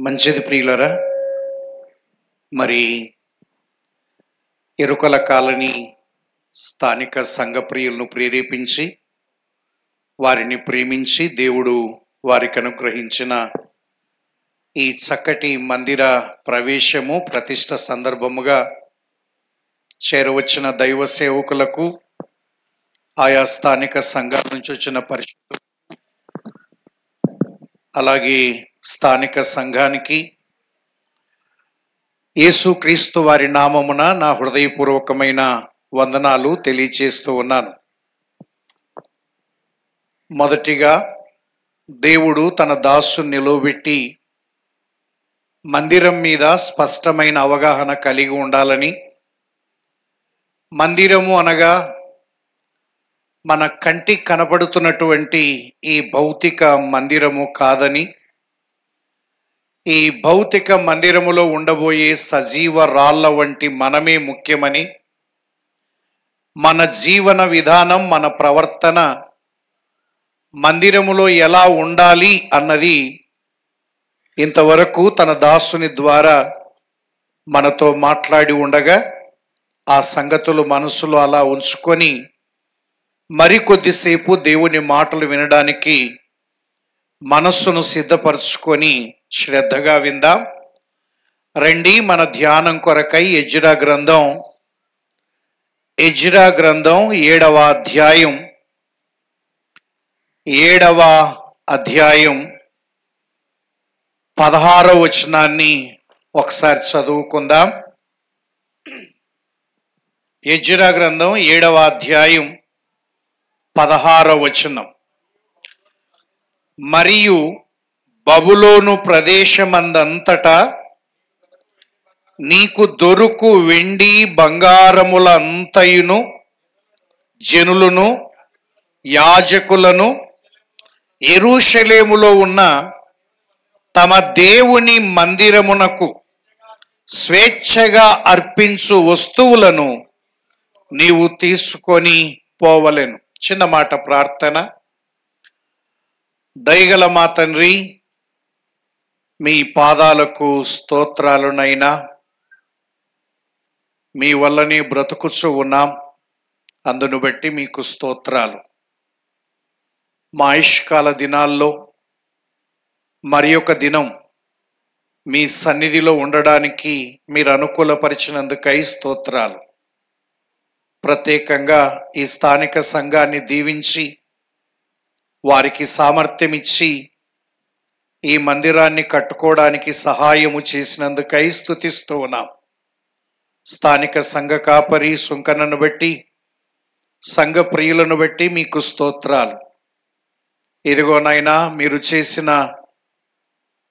మంచిది ప్రియులరా. మరి ఎరుకల కాలనీ స్థానిక సంఘ ప్రియులను ప్రేరేపించి వారిని ప్రేమించి దేవుడు వారికి అనుగ్రహించిన ఈ చక్కటి మందిర ప్రవేశము ప్రతిష్ట సందర్భముగా చేరవచ్చిన దైవ సేవకులకు, ఆయా స్థానిక సంఘాల నుంచి వచ్చిన పరిశుద్ధులు, అలాగే స్థానిక సంఘానికి యేసుక్రీస్తు వారి నామమున నా హృదయపూర్వకమైన వందనాలు తెలియచేస్తూ ఉన్నాను. మొదటిగా దేవుడు తన దాసుని నిలవబెట్టి మందిరం మీద స్పష్టమైన అవగాహన కలిగి ఉండాలని, మందిరము అనగా మన కంటికి కనపడుతున్నటువంటి ఈ భౌతిక మందిరము కాదని, ఈ భౌతిక మందిరములో ఉండబోయే సజీవ రాళ్ల వంటి మనమే ముఖ్యమని, మన జీవన విధానం, మన ప్రవర్తన మందిరములో ఎలా ఉండాలి అన్నది ఇంతవరకు తన దాసుని ద్వారా మనతో మాట్లాడి ఉండగా, ఆ సంగతులు మనసులో అలా ఉంచుకొని మరికొద్దిసేపు దేవుని మాటలు వినడానికి మనస్సును సిద్ధపరచుకొని శ్రద్ధగా విందాం. రండి, మన ధ్యానం కొరకై ఎజ్రా గ్రంథం 7వ అధ్యాయం 16వ వచనాన్ని ఒకసారి చదువుకుందాం. ఎజ్రా గ్రంథం 7వ అధ్యాయం 16వ వచనం. మరియు బబులోను ప్రదేశమందంతటా నీకు దొరుకు వెండి బంగారముల అంతయును జనులను యాజకులను యెరూషలేములో ఉన్న తమ దేవుని మందిరమునకు స్వేచ్ఛగా అర్పించు వస్తువులను నీవు తీసుకొని పోవలెను. చిన్న మాట ప్రార్థన. దయగల మా తండ్రి, మీ పాదాలకు స్తోత్రాలునైనా, మీ వల్లనే బ్రతుకుచు ఉన్నాం, అందును బట్టి మీకు స్తోత్రాలు. మా ఆయుష్కాల దినాల్లో మరి ఒక దినం మీ సన్నిధిలో ఉండడానికి మీరు అనుకూలపరిచినందుకై స్తోత్రాలు. ప్రత్యేకంగా ఈ స్థానిక సంఘాన్ని దీవించి వారికి సామర్థ్యం ఇచ్చి ఈ మందిరాన్ని కట్టుకోవడానికి సహాయము చేసినందుకై స్తుతిస్తూ ఉన్నాం. స్థానిక సంఘ కాపరి సుంకనను బట్టి, సంఘ ప్రియులను బట్టి మీకు స్తోత్రాలు. ఇదిగోనైనా మీరు చేసిన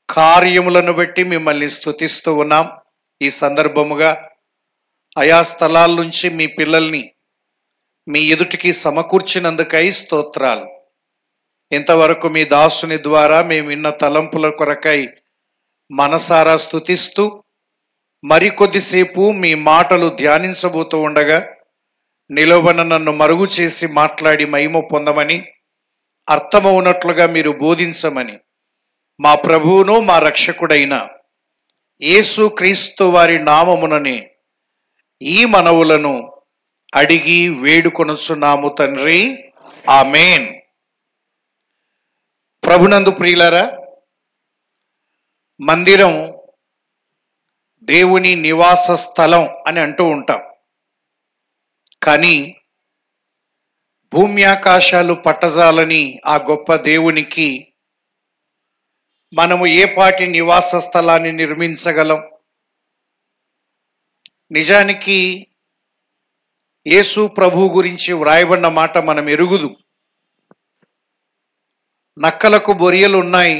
కార్యములను బట్టి మిమ్మల్ని స్తుతిస్తూ ఉన్నాం. ఈ సందర్భముగా ఆయా స్థలాల నుంచి మీ పిల్లల్ని మీ ఎదుటికి సమకూర్చినందుకై స్తోత్రాలు. ఇంతవరకు మీ దాసుని ద్వారా మేము విన్న తలంపుల కొరకై మనసారా స్తుతిస్తూ, మరికొద్దిసేపు మీ మాటలు ధ్యానించబోతూ ఉండగా నిలవన నన్ను మరుగు చేసి మాట్లాడి మహిమ పొందమని, అర్థమవునట్లుగా మీరు బోధించమని మా ప్రభువును మా రక్షకుడైన యేసుక్రీస్తు వారి నామముననే ఈ మనవులను అడిగి వేడుకొనుచున్నాము తండ్రి, ఆమేన్. ప్రభునందు ప్రియులారా, మందిరం దేవుని నివాస స్థలం అని అంటూ ఉంటాం. కానీ భూమి ఆకాశాలు పట్టజాలని ఆ గొప్ప దేవునికి మనము ఏ పాటి నివాస స్థలాన్ని నిర్మించగలం? నిజానికి యేసు ప్రభు గురించి వ్రాయబడిన మాట మనం ఎరుగుదు. నక్కలకు బొరియలు ఉన్నాయి,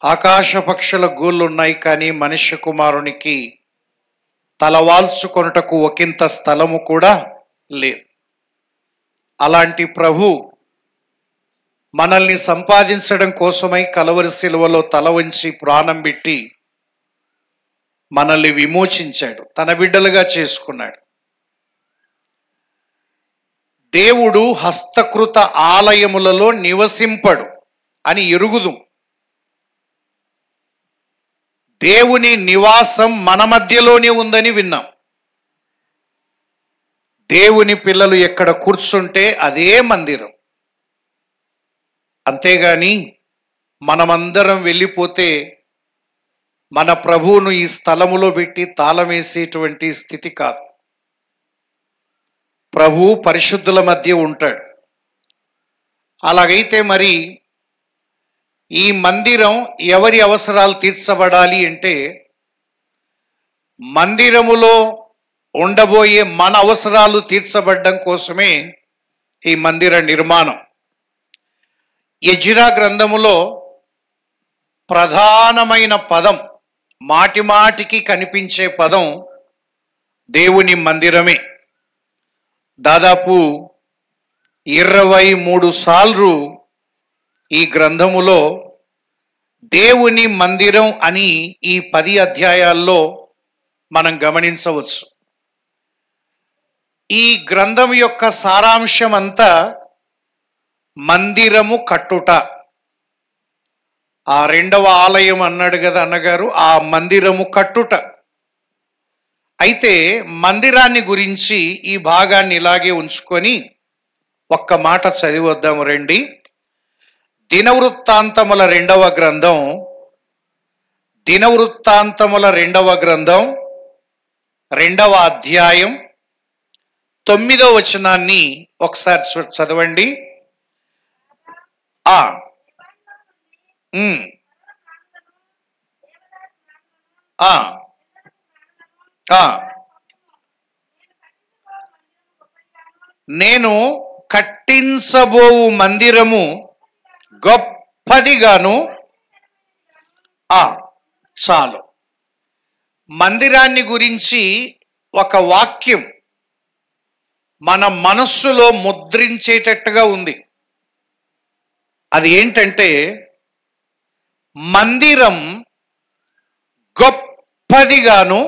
ఆకాశ పక్షుల గూళ్ళు ఉన్నాయి, కానీ మనుష్య కుమారునికి తలవాల్చుకొనుటకు ఒకంత స్థలము కూడా లేదు. అలాంటి ప్రభు మనల్ని సంపాదించడం కోసమై కలవరి శిలువలో తల వంచి ప్రాణం పెట్టి మనల్ని విమోచించాడు, తన బిడ్డలుగా చేసుకున్నాడు. దేవుడు హస్తకృత ఆలయములలో నివసింపడు అని ఎరుగుదు. దేవుని నివాసం మన మధ్యలోనే ఉందని విన్నాం. దేవుని పిల్లలు ఎక్కడ కూర్చుంటే అదే మందిరం. అంతేగాని మనమందరం వెళ్ళిపోతే మన ప్రభువును ఈ స్థలములో పెట్టి తాళం వేసేటువంటి స్థితి కాదు. ప్రభువు పరిశుద్ధుల మధ్య ఉంటాడు. అలాగైతే మరి ఈ మందిరం ఎవరి అవసరాలు తీర్చబడాలి అంటే మందిరములో ఉండబోయే మన అవసరాలు తీర్చబడడం కోసమే ఈ మందిర నిర్మాణం. ఎజ్రా గ్రంథములో ప్రధానమైన పదం, మాటి మాటికి కనిపించే పదం దేవుని మందిరమే. దాదాపు 23 సార్లు ఈ గ్రంథములో దేవుని మందిరం అని ఈ 10 అధ్యాయాల్లో మనం గమనించవచ్చు. ఈ గ్రంథం యొక్క సారాంశం అంతా మందిరము కట్టుట. ఆ రెండవ ఆలయం అన్నాడు కదా అన్నగారు, ఆ మందిరము కట్టుట. అయితే మందిరాన్ని గురించి ఈ భాగాన్ని ఇలాగే ఉంచుకొని ఒక్క మాట చదివద్దాము రండి. దినవృత్తాంతముల రెండవ గ్రంథం 2వ అధ్యాయం 9వ వచనాన్ని ఒకసారి చదవండి. నేను కట్టించబోవు మందిరము గొప్పదిగాను. చాలు. మందిరాన్ని గురించి ఒక వాక్యం మన మనస్సులో ముద్రించేటట్టుగా ఉంది. అది ఏంటంటే, మందిరం గొప్పదిగాను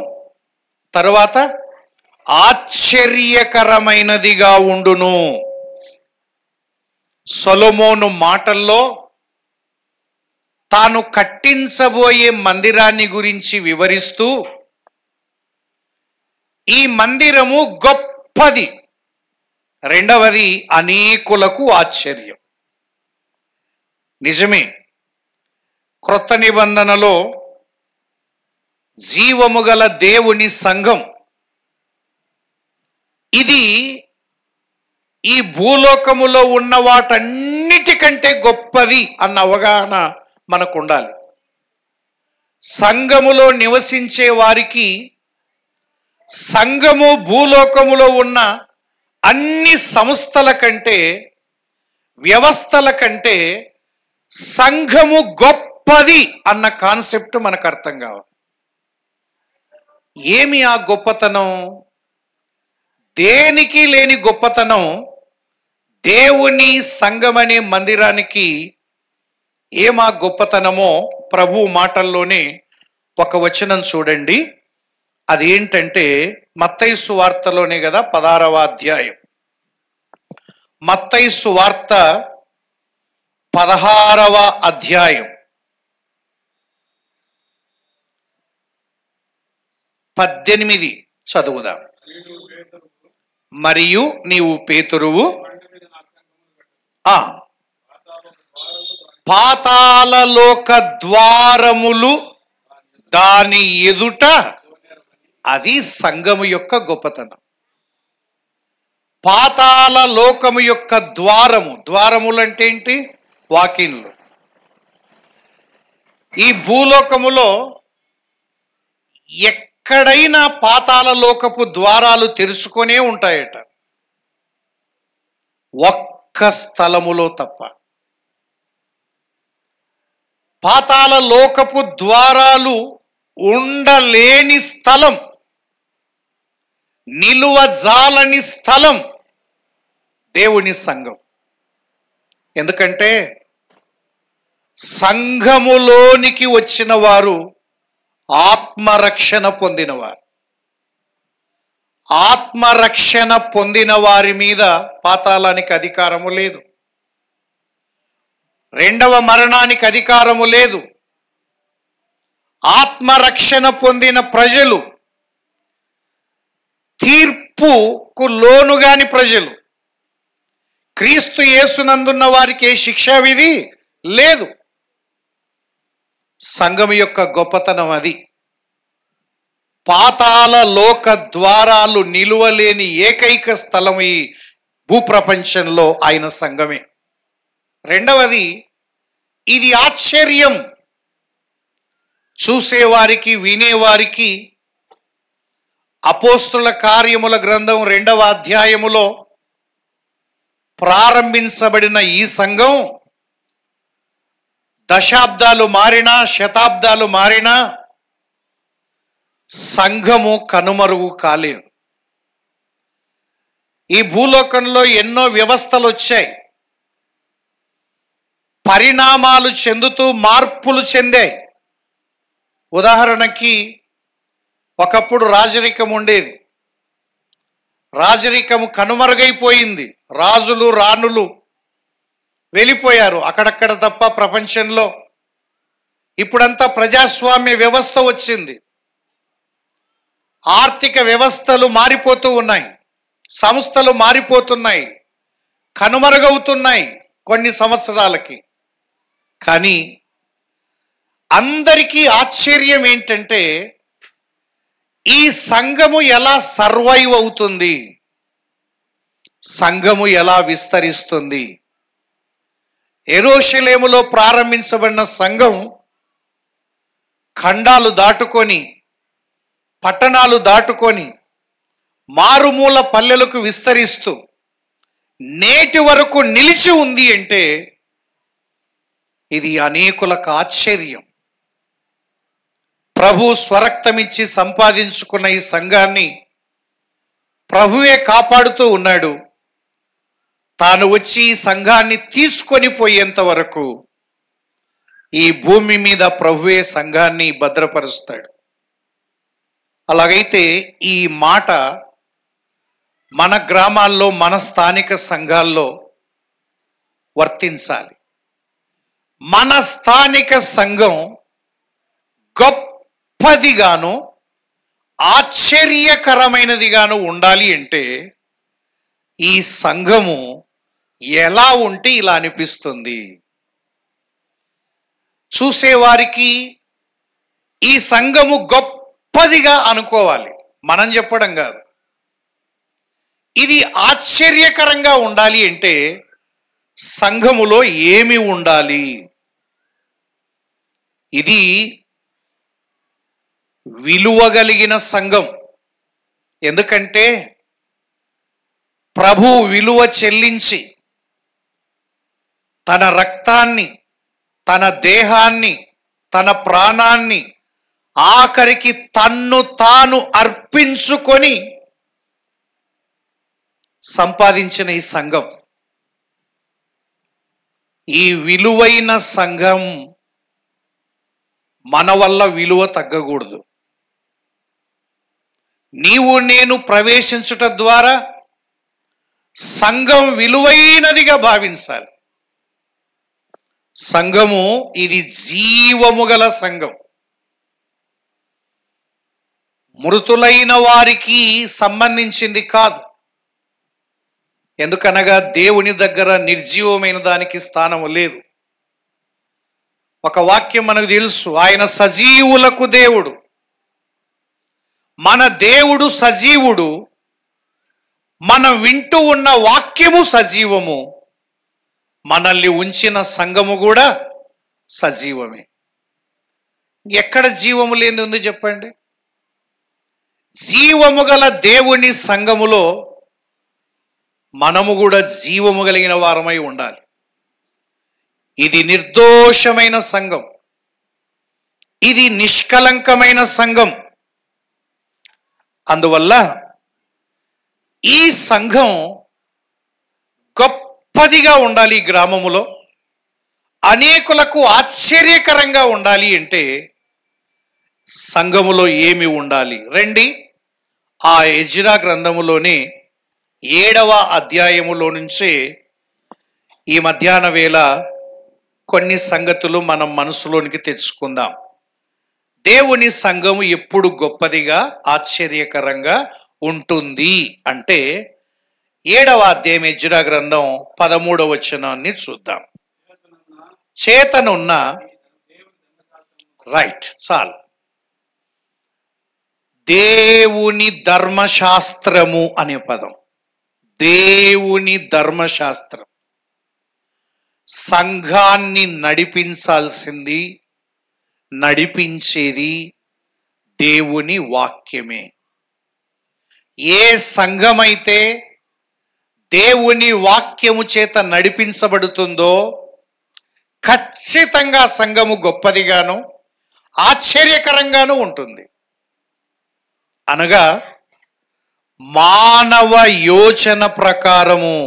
తర్వాత ఆశ్చర్యకరమైనదిగా ఉండును. సొలొమోను మాటల్లో తాను కట్టించబోయే మందిరాన్ని గురించి వివరిస్తూ, ఈ మందిరము గొప్పది, రెండవది అనేకులకు ఆశ్చర్యం. నిజమే, క్రొత్త నిబంధనలో జీవము గల దేవుని సంఘం ఇది ఈ భూలోకములో ఉన్న వాటన్నిటికంటే గొప్పది అన్న అవగాహన మనకు ఉండాలి. సంఘములో నివసించే వారికి సంఘము భూలోకములో ఉన్న అన్ని సంస్థల కంటే, వ్యవస్థల కంటే సంఘము గొప్పది అన్న కాన్సెప్ట్ మనకు అర్థం కావాలి. ఏమి ఆ గొప్పతనం? దేనికి లేని గొప్పతనం దేవుని సంఘమనే మందిరానికి ఏమా గొప్పతనమో ప్రభు మాటల్లోనే ఒక వచనం చూడండి. అదేంటంటే మత్తయి సువార్తలోనే కదా, 16వ అధ్యాయం. మత్తయి సువార్త 16వ అధ్యాయం 18 చదువుదాం. మరియు నీవు పేతురువు, పాతాళలోక ద్వారములు దాని ఎదుట. అది సంఘము యొక్క గొప్పతనం. పాతాళ లోకము యొక్క ద్వారములు అంటే ఏంటి? వాకిన్లు. ఈ భూలోకములో ఎక్కడైనా పాతాళ లోకపు ద్వారాలు తెరుచుకొనే ఉంటాయట, ఒక్క స్థలములో తప్ప. పాతాళ లోకపు ద్వారాలు ఉండలేని స్థలం, నిలువజాలని స్థలం దేవుని సంఘం. ఎందుకంటే సంఘములోనికి వచ్చిన వారు ఆత్మరక్షణ పొందినవారు. ఆత్మరక్షణ పొందిన వారి మీద పాతాళానికి అధికారము లేదు, రెండవ మరణానికి అధికారము లేదు. ఆత్మరక్షణ పొందిన ప్రజలు, తీర్పుకు లోనుగాని ప్రజలు, క్రీస్తు యేసునందున్న వారికి ఏ శిక్షా విధి లేదు. సంఘం యొక్క గొప్పతనం అది. పాతాళ లోక ద్వారాలు నిలువలేని ఏకైక స్థలం ఈ భూప్రపంచంలో ఆయన సంఘమే. రెండవది, ఇది ఆశ్చర్యం. చూసేవారికి, వినేవారికి అపోస్తుల కార్యముల గ్రంథం 2వ అధ్యాయములో ప్రారంభించబడిన ఈ సంఘం దశాబ్దాలు మారినా, శతాబ్దాలు మారినా సంఘము కనుమరుగు కాలేదు. ఈ భూలోకంలో ఎన్నో వ్యవస్థలు వచ్చాయి, పరిణామాలు చెందుతూ మార్పులు చెందాయి. ఉదాహరణకి ఒకప్పుడు రాజరికం ఉండేది, రాజరికము కనుమరుగైపోయింది. రాజులు రాణులు వెళ్ళిపోయారు అక్కడక్కడ తప్ప ప్రపంచంలో. ఇప్పుడంతా ప్రజాస్వామ్య వ్యవస్థ వచ్చింది. ఆర్థిక వ్యవస్థలు మారిపోతూ ఉన్నాయి, సంస్థలు మారిపోతున్నాయి, కనుమరుగవుతున్నాయి కొన్ని సంవత్సరాలకి. కానీ అందరికీ ఆశ్చర్యం ఏంటంటే, ఈ సంఘము ఎలా సర్వైవ్ అవుతుంది, సంఘము ఎలా విస్తరిస్తుంది. యెరూషలేములో ప్రారంభించబడిన సంఘం ఖండాలు దాటుకొని, పట్టణాలు దాటుకొని, మారుమూల పల్లెలకు విస్తరిస్తూ నేటి వరకు నిలిచి ఉంది అంటే ఇది అనేకులకు ఆశ్చర్యం. ప్రభు స్వరక్తమిచ్చి సంపాదించుకున్న ఈ సంఘాన్ని ప్రభువే కాపాడుతూ ఉన్నాడు. తాను వచ్చి ఈ సంఘాన్ని తీసుకొని పోయేంత వరకు ఈ భూమి మీద ప్రభువే సంఘాన్ని భద్రపరుస్తాడు. అలాగైతే ఈ మాట మన గ్రామాల్లో, మన స్థానిక సంఘాల్లో వర్తించాలి. మన స్థానిక సంఘం గొప్పదిగాను ఆశ్చర్యకరమైనదిగాను ఉండాలి అంటే ఈ సంఘము ఎలా ఉంటే ఇలా అనిపిస్తుంది. చూసేవారికి ఈ సంఘము గొప్పదిగా అనుకోవాలి, మనం చెప్పడం కాదు. ఇది ఆశ్చర్యకరంగా ఉండాలి అంటే సంఘములో ఏమి ఉండాలి? ఇది విలువగలిగిన సంఘం. ఎందుకంటే ప్రభు విలువ చెల్లించి తన రక్తాన్ని, తన దేహాన్ని, తన ప్రాణాన్ని, ఆఖరికి తన్ను తాను అర్పించుకొని సంపాదించిన ఈ సంఘం, ఈ విలువైన సంఘం మన వల్ల విలువ తగ్గకూడదు. నీవు నేను ప్రవేశించుట ద్వారా సంఘం విలువైనదిగా భావించాలి. సంఘము ఇది జీవము గల సంఘం. మృతులైన వారికి సంబంధించింది కాదు. ఎందుకనగా దేవుని దగ్గర నిర్జీవమైన దానికి స్థానము లేదు. ఒక వాక్యం మనకు తెలుసు, ఆయన సజీవులకు దేవుడు. మన దేవుడు సజీవుడు, మనం వింటూ ఉన్న వాక్యము సజీవము, మనల్ని ఉంచిన సంఘము కూడా సజీవమే. ఎక్కడ జీవము లేని ఉంది చెప్పండి? జీవము గల దేవుని సంఘములో మనము కూడా జీవము కలిగిన వారమై ఉండాలి. ఇది నిర్దోషమైన సంఘం, ఇది నిష్కలంకమైన సంఘం. అందువల్ల ఈ సంఘం గొప్పదిగా ఉండాలి. ఈ గ్రామములో అనేకులకు ఆశ్చర్యకరంగా ఉండాలి అంటే సంఘములో ఏమి ఉండాలి? రండి, ఆ ఎజ్రా గ్రంథములోనే 7వ అధ్యాయములో నుంచే ఈ మధ్యాహ్న వేళ కొన్ని సంగతులు మనం మనసులోనికి తెచ్చుకుందాం. దేవుని సంఘము ఎప్పుడు గొప్పదిగా ఆశ్చర్యకరంగా ఉంటుంది అంటే 7వ అధ్యాయం ఎజ్రా గ్రంథం 13వ వచనాన్ని చూద్దాం. చేతనున్న రైట్ చాలు. దేవుని ధర్మశాస్త్రము అనే పదం, దేవుని ధర్మశాస్త్రం. సంఘాన్ని నడిపించాల్సింది, నడిపించేది దేవుని వాక్యమే. ఏ సంఘమైతే దేవుని వాక్యము చేత నడిపించబడుతుందో ఖచ్చితంగా సంఘము గొప్పదిగాను ఆశ్చర్యకరంగాను ఉంటుంది. అనగా మానవ యోచన ప్రకారము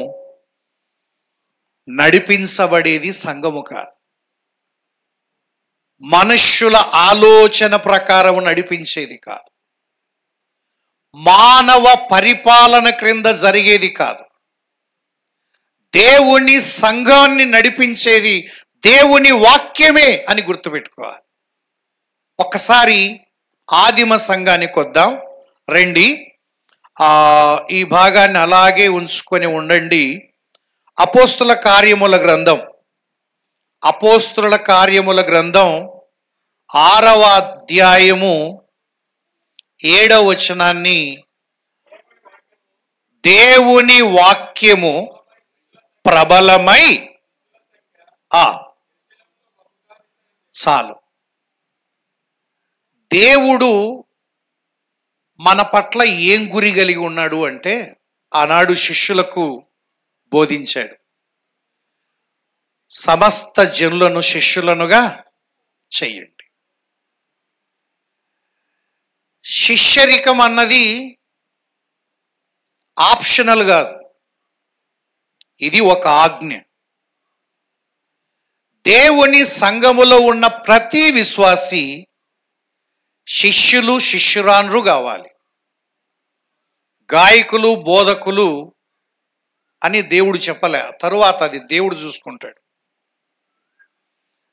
నడిపించబడేది సంఘము కాదు. మనుష్యుల ఆలోచన ప్రకారం నడిపించేది కాదు. మానవ పరిపాలన క్రింద జరిగేది కాదు. దేవుని సంఘాన్ని నడిపించేది దేవుని వాక్యమే అని గుర్తుపెట్టుకోవాలి. ఒక్కసారి ఆదిమ సంఘానికి వద్దాం రండి. ఈ భాగాన్ని అలాగే ఉంచుకొని ఉండండి. అపోస్తుల కార్యముల గ్రంథం, అపోస్తుల కార్యముల గ్రంథం 6వ అధ్యాయము 7వ వచనాన్ని, దేవుని వాక్యము ప్రబలమై చాలు. దేవుడు మన పట్ల ఏం గురి కలిగి ఉన్నాడు అంటే ఆనాడు శిష్యులకు బోధించాడు, సమస్త జనులను శిష్యులనుగా చెయ్యండి. శిష్యరికం అన్నది ఆప్షనల్ కాదు, ఇది ఒక ఆజ్ఞ. దేవుని సంఘములో ఉన్న ప్రతి విశ్వాసి శిష్యులు శిష్యురాన్రు కావాలి. గాయకులు బోధకులు అని దేవుడు చెప్పలే, తరువాత అది దేవుడు చూసుకుంటాడు.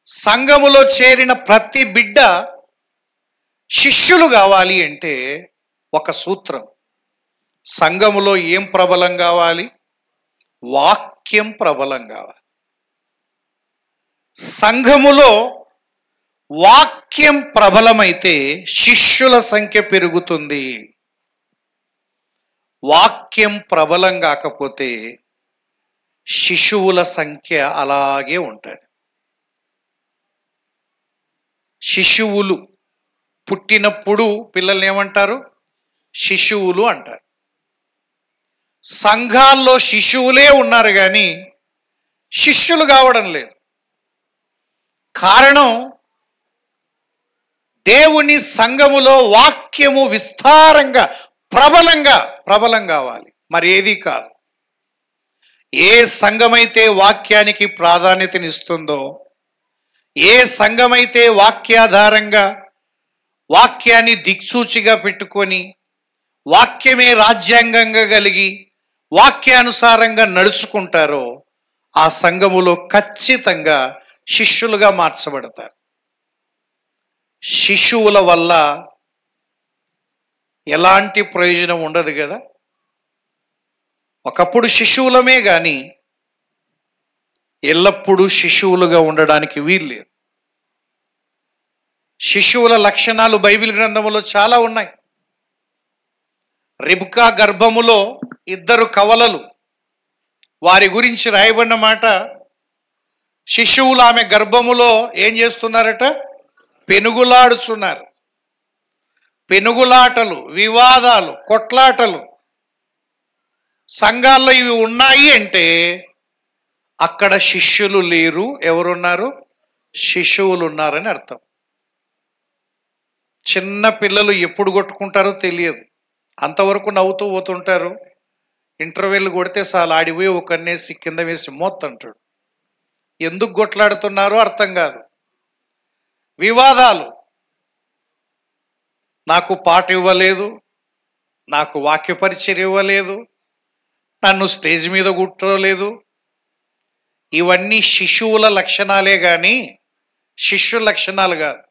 సంఘములో చేరిన ప్రతి బిడ్డ శిష్యులు కావాలి అంటే ఒక సూత్రం. సంఘములో ఏం ప్రబలం కావాలి? వాక్యం ప్రబలం కావాలి. సంఘములో వాక్యం ప్రబలమైతే శిష్యుల సంఖ్య పెరుగుతుంది. వాక్యం ప్రబలం కాకపోతే శిశువుల సంఖ్య అలాగే ఉంటుంది. శిశువులు పుట్టినప్పుడు పిల్లల్ని ఏమంటారు? శిశువులు అంటారు. సంఘాల్లో శిశువులే ఉన్నారు కానీ శిష్యులు కావడం లేదు. కారణం, దేవుని సంఘములో వాక్యము విస్తారంగా ప్రబలం కావాలి, మరి ఏది కాదు. ఏ సంఘమైతే వాక్యానికి ప్రాధాన్యతనిస్తుందో, ఏ సంఘమైతే వాక్యాధారంగా వాక్యాన్ని దిక్సూచిగా పెట్టుకొని వాక్యమే రాజ్యాంగంగా కలిగి వాక్యానుసారంగా నడుచుకుంటారో ఆ సంఘములో ఖచ్చితంగా శిష్యులుగా మార్చబడతారు. శిశువుల వల్ల ఎలాంటి ప్రయోజనం ఉండదు కదా. ఒకప్పుడు శిశువులమే కానీ ఎల్లప్పుడూ శిశువులుగా ఉండడానికి వీల్లేదు. శిశువుల లక్షణాలు బైబిల్ గ్రంథములో చాలా ఉన్నాయి. రిబ్కా గర్భములో 2 కవలలు, వారి గురించి రాయబడిన మాట, శిశువులు ఆమె గర్భములో ఏం చేస్తున్నారట? పెనుగులాడుచున్నారు. పెనుగులాటలు, వివాదాలు, కొట్లాటలు సంఘాల్లో ఇవి ఉన్నాయి అంటే అక్కడ శిష్యులు లేరు. ఎవరున్నారు? శిశువులు ఉన్నారని అర్థం. చిన్న పిల్లలు ఎప్పుడు కొట్టుకుంటారో తెలియదు, అంతవరకు నవ్వుతూ పోతుంటారు. ఇంటర్వెల్ కొడితే చాలు ఆడిపోయి ఒకరినేసి కింద వేసి మోత్తంటాడు. ఎందుకు కొట్లాడుతున్నారో అర్థం కాదు. వివాదాలు, నాకు పాట ఇవ్వలేదు, నాకు వాక్య పరిచయం ఇవ్వలేదు, నన్ను స్టేజ్ మీద కూర్చోలేదు. ఇవన్నీ శిశువుల లక్షణాలే కానీ శిష్యుల లక్షణాలు కాదు.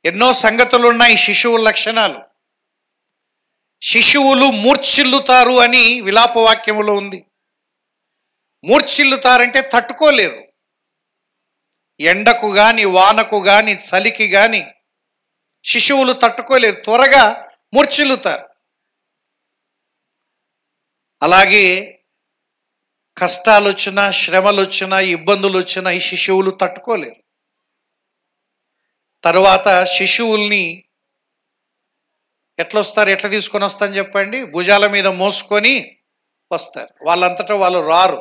ఎన్నో సంగతులు ఉన్నాయి శిశువుల లక్షణాలు. శిశువులు మూర్ఛిల్లుతారు అని విలాపవాక్యములో ఉంది. మూర్ఛిల్లుతారంటే తట్టుకోలేరు. ఎండకు గాని, వానకు గాని, చలికి గాని శిశువులు తట్టుకోలేరు, త్వరగా మూర్ఛిల్లుతారు. అలాగే కష్టాలు వచ్చినా, శ్రమలు వచ్చినా, ఇబ్బందులు వచ్చినా ఈ శిశువులు తట్టుకోలేరు. తర్వాత శిశువుల్ని ఎట్లా తీసుకొని వస్తాను చెప్పండి? భుజాల మీద మోసుకొని వస్తారు. వాళ్ళంతటా వాళ్ళు రారు.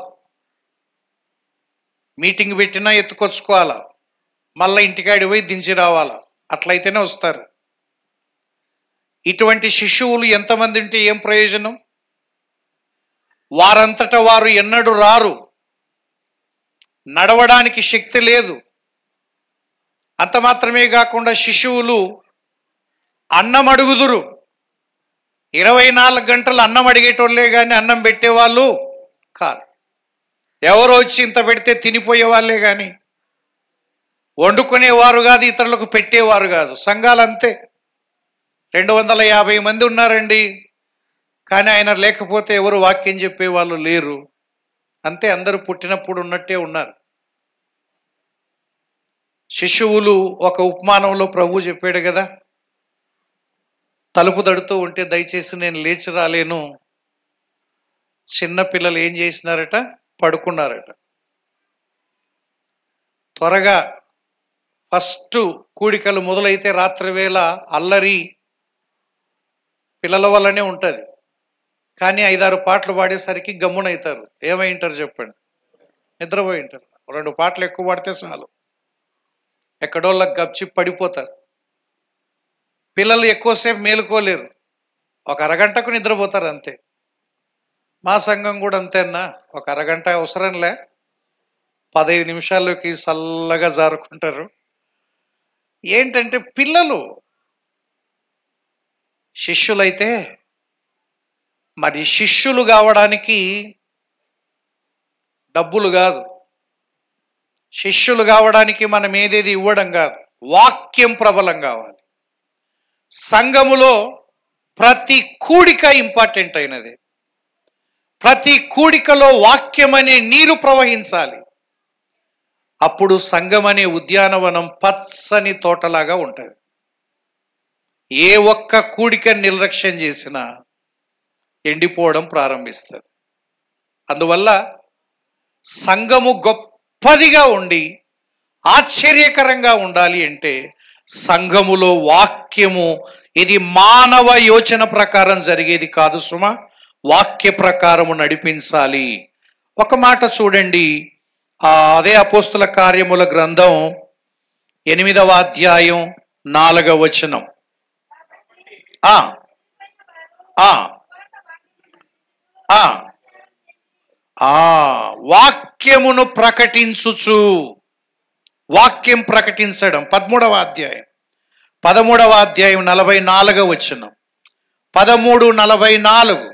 మీటింగ్ పెట్టినా ఎత్తుకొచ్చుకోవాలా, మళ్ళీ ఇంటికాడి పోయి దించి రావాలా, అట్లయితేనే వస్తారు. ఇటువంటి శిశువులు ఎంతమంది ఉంటే ఏం ప్రయోజనం? వారంతటా వారు ఎన్నడూ రారు. నడవడానికి శక్తి లేదు. అంత మాత్రమే కాకుండా శిశువులు అన్నం అడుగుదురు. 24 గంటలు అన్నం అడిగేటోళ్ళే కానీ అన్నం పెట్టేవాళ్ళు కాదు. ఎవరో వచ్చి ఇంత పెడితే తినిపోయే వాళ్ళే కానీ వండుకునేవారు కాదు, ఇతరులకు పెట్టేవారు కాదు. సంఘాలు అంతే. 250 మంది ఉన్నారండి, కానీ ఆయన లేకపోతే ఎవరు వాక్యం చెప్పేవాళ్ళు లేరు. అంతే, అందరూ పుట్టినప్పుడు ఉన్నట్టే ఉన్నారు. శిశువులు ఒక ఉపమానంలో ప్రభు చెప్పాడు కదా, తలుపు తడుతూ ఉంటే దయచేసి నేను లేచి రాలేను. చిన్న పిల్లలు ఏం చేసినారట? పడుకున్నారట. త్వరగా ఫస్ట్ కూడికలు మొదలైతే రాత్రి వేళ అల్లరి పిల్లల వల్లనే ఉంటుంది. కానీ 5-6 పాటలు పాడేసరికి గమ్మునవుతారు. ఏమై ఉంటారు చెప్పండి? నిద్రపోయి ఉంటారు. 2 పాటలు ఎక్కువ పాడితే చాలు, ఎక్కడోళ్ళకి గప్చి పడిపోతారు. పిల్లలు ఎక్కువసేపు మేలుకోలేరు, ఒక అరగంటకు నిద్రపోతారు అంతే. మా సంఘం కూడా అంతేనా, ఒక అరగంట అవసరంలే, 15 నిమిషాల్లోకి చల్లగా జారుకుంటారు. ఏంటంటే పిల్లలు. శిష్యులైతే మరి శిష్యులు కావడానికి డబ్బులు కాదు, శిష్యులు కావడానికి మనం ఏదేది ఇవ్వడం కాదు, వాక్యం ప్రబలం కావాలి. సంఘములో ప్రతి కూడిక ఇంపార్టెంట్ అయినది. ప్రతి కూడికలో వాక్యం అనే నీరు ప్రవహించాలి. అప్పుడు సంఘం అనే ఉద్యానవనం పచ్చని తోటలాగా ఉంటుంది. ఏ ఒక్క కూడిక నిర్లక్ష్యం చేసినా ఎండిపోవడం ప్రారంభిస్తుంది. అందువల్ల సంఘము గొప్పదిగా ఉండి ఆశ్చర్యకరంగా ఉండాలి అంటే సంఘములో వాక్యము, ఇది మానవ యోచన ప్రకారం జరిగేది కాదు సుమా, వాక్య ప్రకారము నడిపించాలి. ఒక మాట చూడండి, అదే అపోస్తుల కార్యముల గ్రంథం 8వ అధ్యాయం 4వ వచనం. వాక్యమును ప్రకటించుచు, వాక్యం ప్రకటించడం. 13వ అధ్యాయం 44వ వచనం. 13:44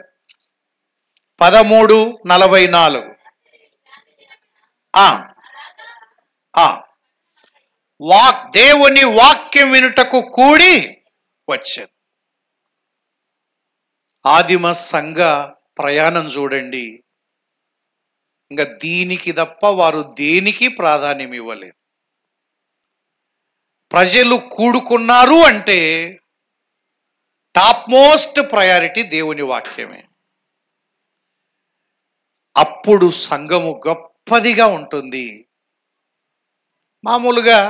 దేవుని వాక్యం వినుటకు కూడి వచ్చాను. ఆదిమ సంఘ ప్రయాణం చూడండి, ఇంకా దీనికి తప్ప వారు దేనికి ప్రాధాన్యం ఇవ్వలేదు. ప్రజలు కూడుకున్నారు అంటే టాప్ మోస్ట్ ప్రయారిటీ దేవుని వాక్యమే. అప్పుడు సంఘము గొప్పదిగా ఉంటుంది. మామూలుగా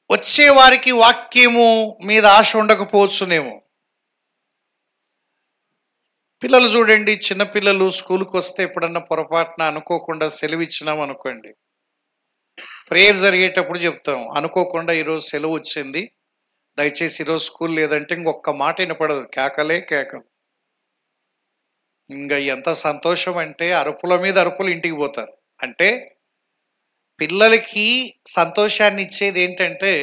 వచ్చేవారికి వాక్యము మీద ఆశ ఉండకపోవచ్చునేమో. పిల్లలు చూడండి, చిన్నపిల్లలు స్కూల్కి వస్తే ఎప్పుడన్నా పొరపాటున అనుకోకుండా సెలవు ఇచ్చినాం అనుకోండి, ప్రేయర్ జరిగేటప్పుడు చెప్తాం, అనుకోకుండా ఈరోజు సెలవు వచ్చింది, దయచేసి ఈరోజు స్కూల్ లేదంటే ఇంకొక మాట వినపడదు, కేకలే కేకలు. ఇంకా ఎంత సంతోషం అంటే అరుపుల మీద అరుపులు ఇంటికి పోతారు. అంటే పిల్లలకి సంతోషాన్ని ఇచ్చేది ఏంటంటే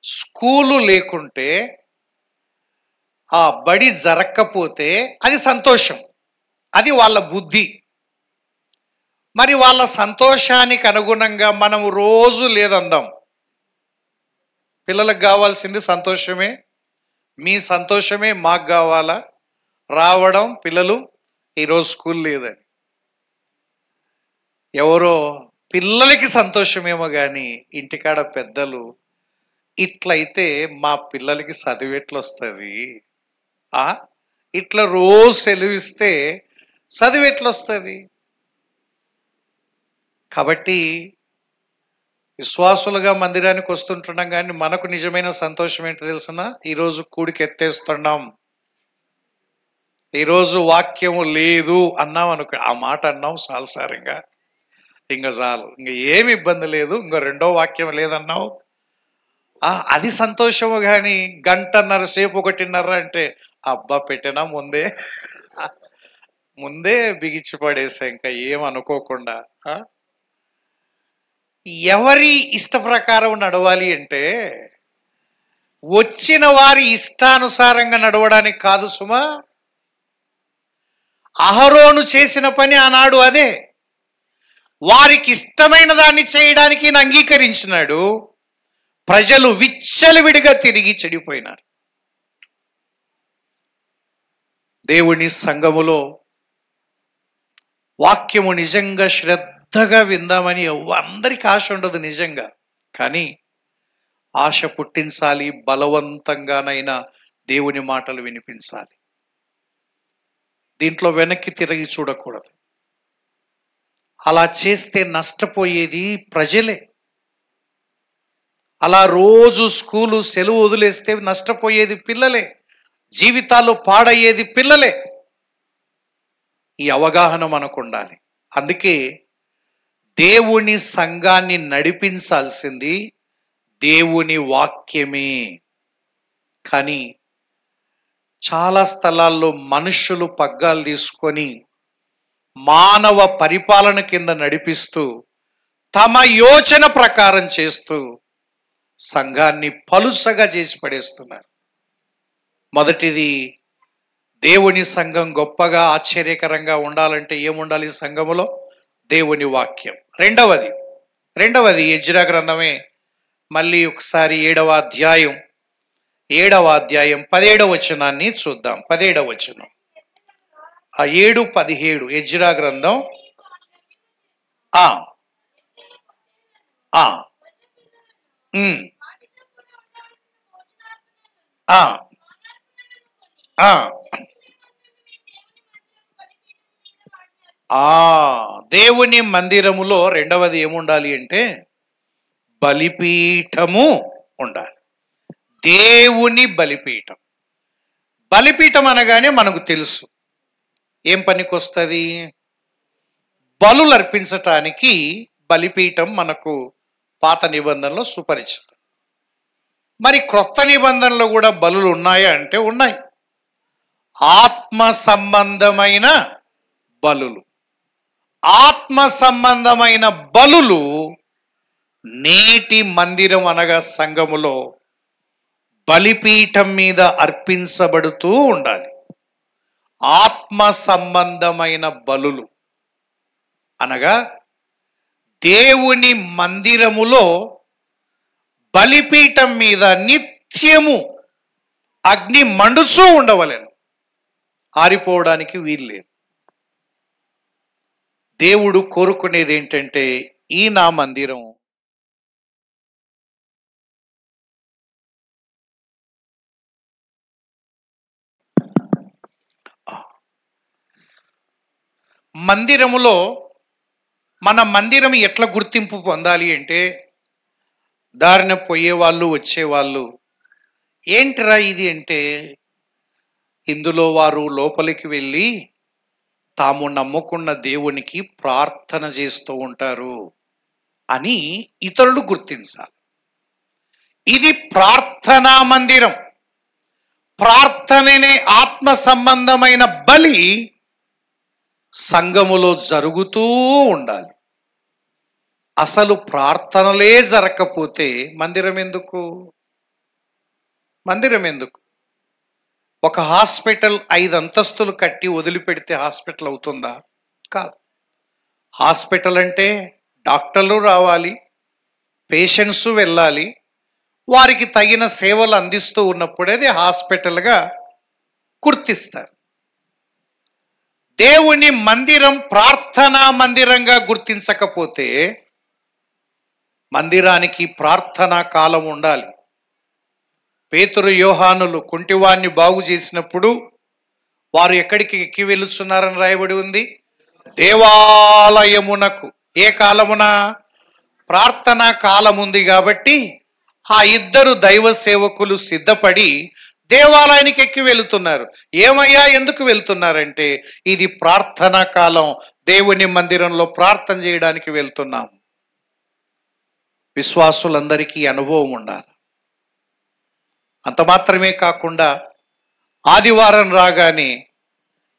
స్కూలు లేకుంటే, ఆ బడి జరగకపోతే అది సంతోషం, అది వాళ్ళ బుద్ధి. మరి వాళ్ళ సంతోషానికి అనుగుణంగా మనం రోజు లేదందాం, పిల్లలకు కావాల్సింది సంతోషమే. మీ సంతోషమే మాకు కావాలా? రావడం పిల్లలు ఈరోజు స్కూల్ లేదని. ఎవరో పిల్లలకి సంతోషమేమో కానీ ఇంటికాడ పెద్దలు ఇట్లయితే మా పిల్లలకి చదువు ఎట్లొస్తుంది? ఇట్లా రోజు సెలవిస్తే చదువు ఎట్లొస్తుంది? కాబట్టి విశ్వాసులుగా మందిరానికి వస్తుంటున్నాం, కానీ మనకు నిజమైన సంతోషం ఏంటో తెలుసునా? ఈరోజు కూడికి ఎత్తేస్తున్నాం, ఈరోజు వాక్యము లేదు అన్నాం అనుకో, ఆ మాట అన్నాం చాలాసారంగా, ఇంకా చాలు, ఇంకా ఏమి ఇబ్బంది లేదు, ఇంకా రెండో వాక్యం లేదన్నావు, అది సంతోషము. కానీ గంటన్నర సేపు 1:30 అంటే అబ్బా పెట్టినా ముందే బిగించి పడేసా, ఇంకా ఏమనుకోకుండా. ఎవరి ఇష్ట ప్రకారం నడవాలి అంటే వచ్చిన వారి ఇష్టానుసారంగా నడవడానికి కాదు సుమా. అహరోను చేసిన పని ఆనాడు అదే, వారికి ఇష్టమైన దాన్ని చేయడానికి అంగీకరించినాడు. ప్రజలు విచ్చలవిడిగా తిరిగి చెడిపోయినారు. దేవుని సంఘములో వాక్యము నిజంగా శ్రద్ధగా విందామని అందరికి ఆశ ఉండదు నిజంగా, కానీ ఆశ పుట్టించాలి, బలవంతంగానైనా దేవుని మాటలు వినిపించాలి. దీంట్లో వెనక్కి తిరిగి చూడకూడదు. అలా చేస్తే నష్టపోయేది ప్రజలే. అలా రోజు స్కూలు సెలవు వదిలేస్తే నష్టపోయేది పిల్లలే, జీవితాలు పాడయ్యేది పిల్లలే. ఈ అవగాహన మనకు ఉండాలి. అందుకే దేవుని సంఘాన్ని నడిపించాల్సింది దేవుని వాక్యమే. కానీ చాలా స్థలాల్లో మనుషులు పగ్గాలు తీసుకొని మానవ పరిపాలన కింద నడిపిస్తూ తమ యోచన ప్రకారం చేస్తూ సంఘాన్ని పలుసగా చేసి పడేస్తున్నారు. మొదటిది, దేవుని సంఘం గొప్పగా ఆశ్చర్యకరంగా ఉండాలంటే ఏముండాలి సంఘములో? దేవుని వాక్యం. రెండవది ఎజ్రా గ్రంథమే. మళ్ళీ ఒకసారి 7వ అధ్యాయం 17వ వచనాన్ని చూద్దాం. 17వ వచనం, 7:17 ఎజ్రా గ్రంథం. దేవుని మందిరములో రెండవది ఏముండాలి అంటే బలిపీఠము ఉండాలి. దేవుని బలిపీఠం. బలిపీఠం అనగానే మనకు తెలుసు ఏం పనికొస్తుంది? బలులు అర్పించటానికి బలిపీఠం మనకు పాత నిబంధనలో సుపరిచితం. మరి క్రొత్త నిబంధనలో కూడా బలులు ఉన్నాయా అంటే ఉన్నాయి. ఆత్మ సంబంధమైన బలులు. ఆత్మ సంబంధమైన బలులు నేటి మందిరం అనగా సంఘములో బలిపీఠం మీద అర్పించబడుతూ ఉండాలి. ఆత్మ సంబంధమైన బలులు అనగా దేవుని మందిరములో బలిపీఠం మీద నిత్యము అగ్ని మండుచూ ఉండవలెను, ఆరిపోవడానికి వీల్లేదు. దేవుడు కోరుకునేది ఏంటంటే ఈ నా మందిరం మందిరములో మన మందిరం ఎట్లా గుర్తింపు పొందాలి అంటే దారిన పోయేవాళ్ళు వచ్చేవాళ్ళు ఏంటిరా ఇది అంటే ఇందులో వారు లోపలికి వెళ్ళి తాము నమ్ముకున్న దేవునికి ప్రార్థన చేస్తూ ఉంటారు అని ఇతరులు గుర్తించాలి. ఇది ప్రార్థనా మందిరం. ప్రార్థననే ఆత్మ సంబంధమైన బలి సంఘములో జరుగుతూ ఉండాలి. అసలు ప్రార్థనలే జరగకపోతే మందిరం ఎందుకు? ఒక హాస్పిటల్ 5 అంతస్తులు కట్టి వదిలిపెడితే హాస్పిటల్ అవుతుందా? కాదు. హాస్పిటల్ అంటే డాక్టర్లు రావాలి, పేషెంట్స్ వెళ్ళాలి, వారికి తగిన సేవలు అందిస్తూ ఉన్నప్పుడే అది హాస్పిటల్గా గుర్తిస్తారు. దేవుని మందిరం ప్రార్థనా మందిరంగా గుర్తించకపోతే మందిరానికి ప్రార్థనా కాలం ఉండాలి. పేతురు యోహానులు కుంటివాణ్ణి బాగు చేసినప్పుడు వారు ఎక్కడికి ఎక్కి వెళుతున్నారని రాయబడి ఉంది? దేవాలయమునకు. ఏ కాలమున? ప్రార్థనా కాలం ఉంది కాబట్టి ఆ ఇద్దరు దైవ సేవకులు సిద్ధపడి దేవాలయానికి ఎక్కి వెళుతున్నారు. ఏమయ్యా, ఎందుకు వెళ్తున్నారంటే ఇది ప్రార్థనా కాలం, దేవుని మందిరంలో ప్రార్థన చేయడానికి వెళ్తున్నాం. విశ్వాసులందరికీ అనుభవం ఉండాలి. అంత మాత్రమే కాకుండా ఆదివారం రాగానే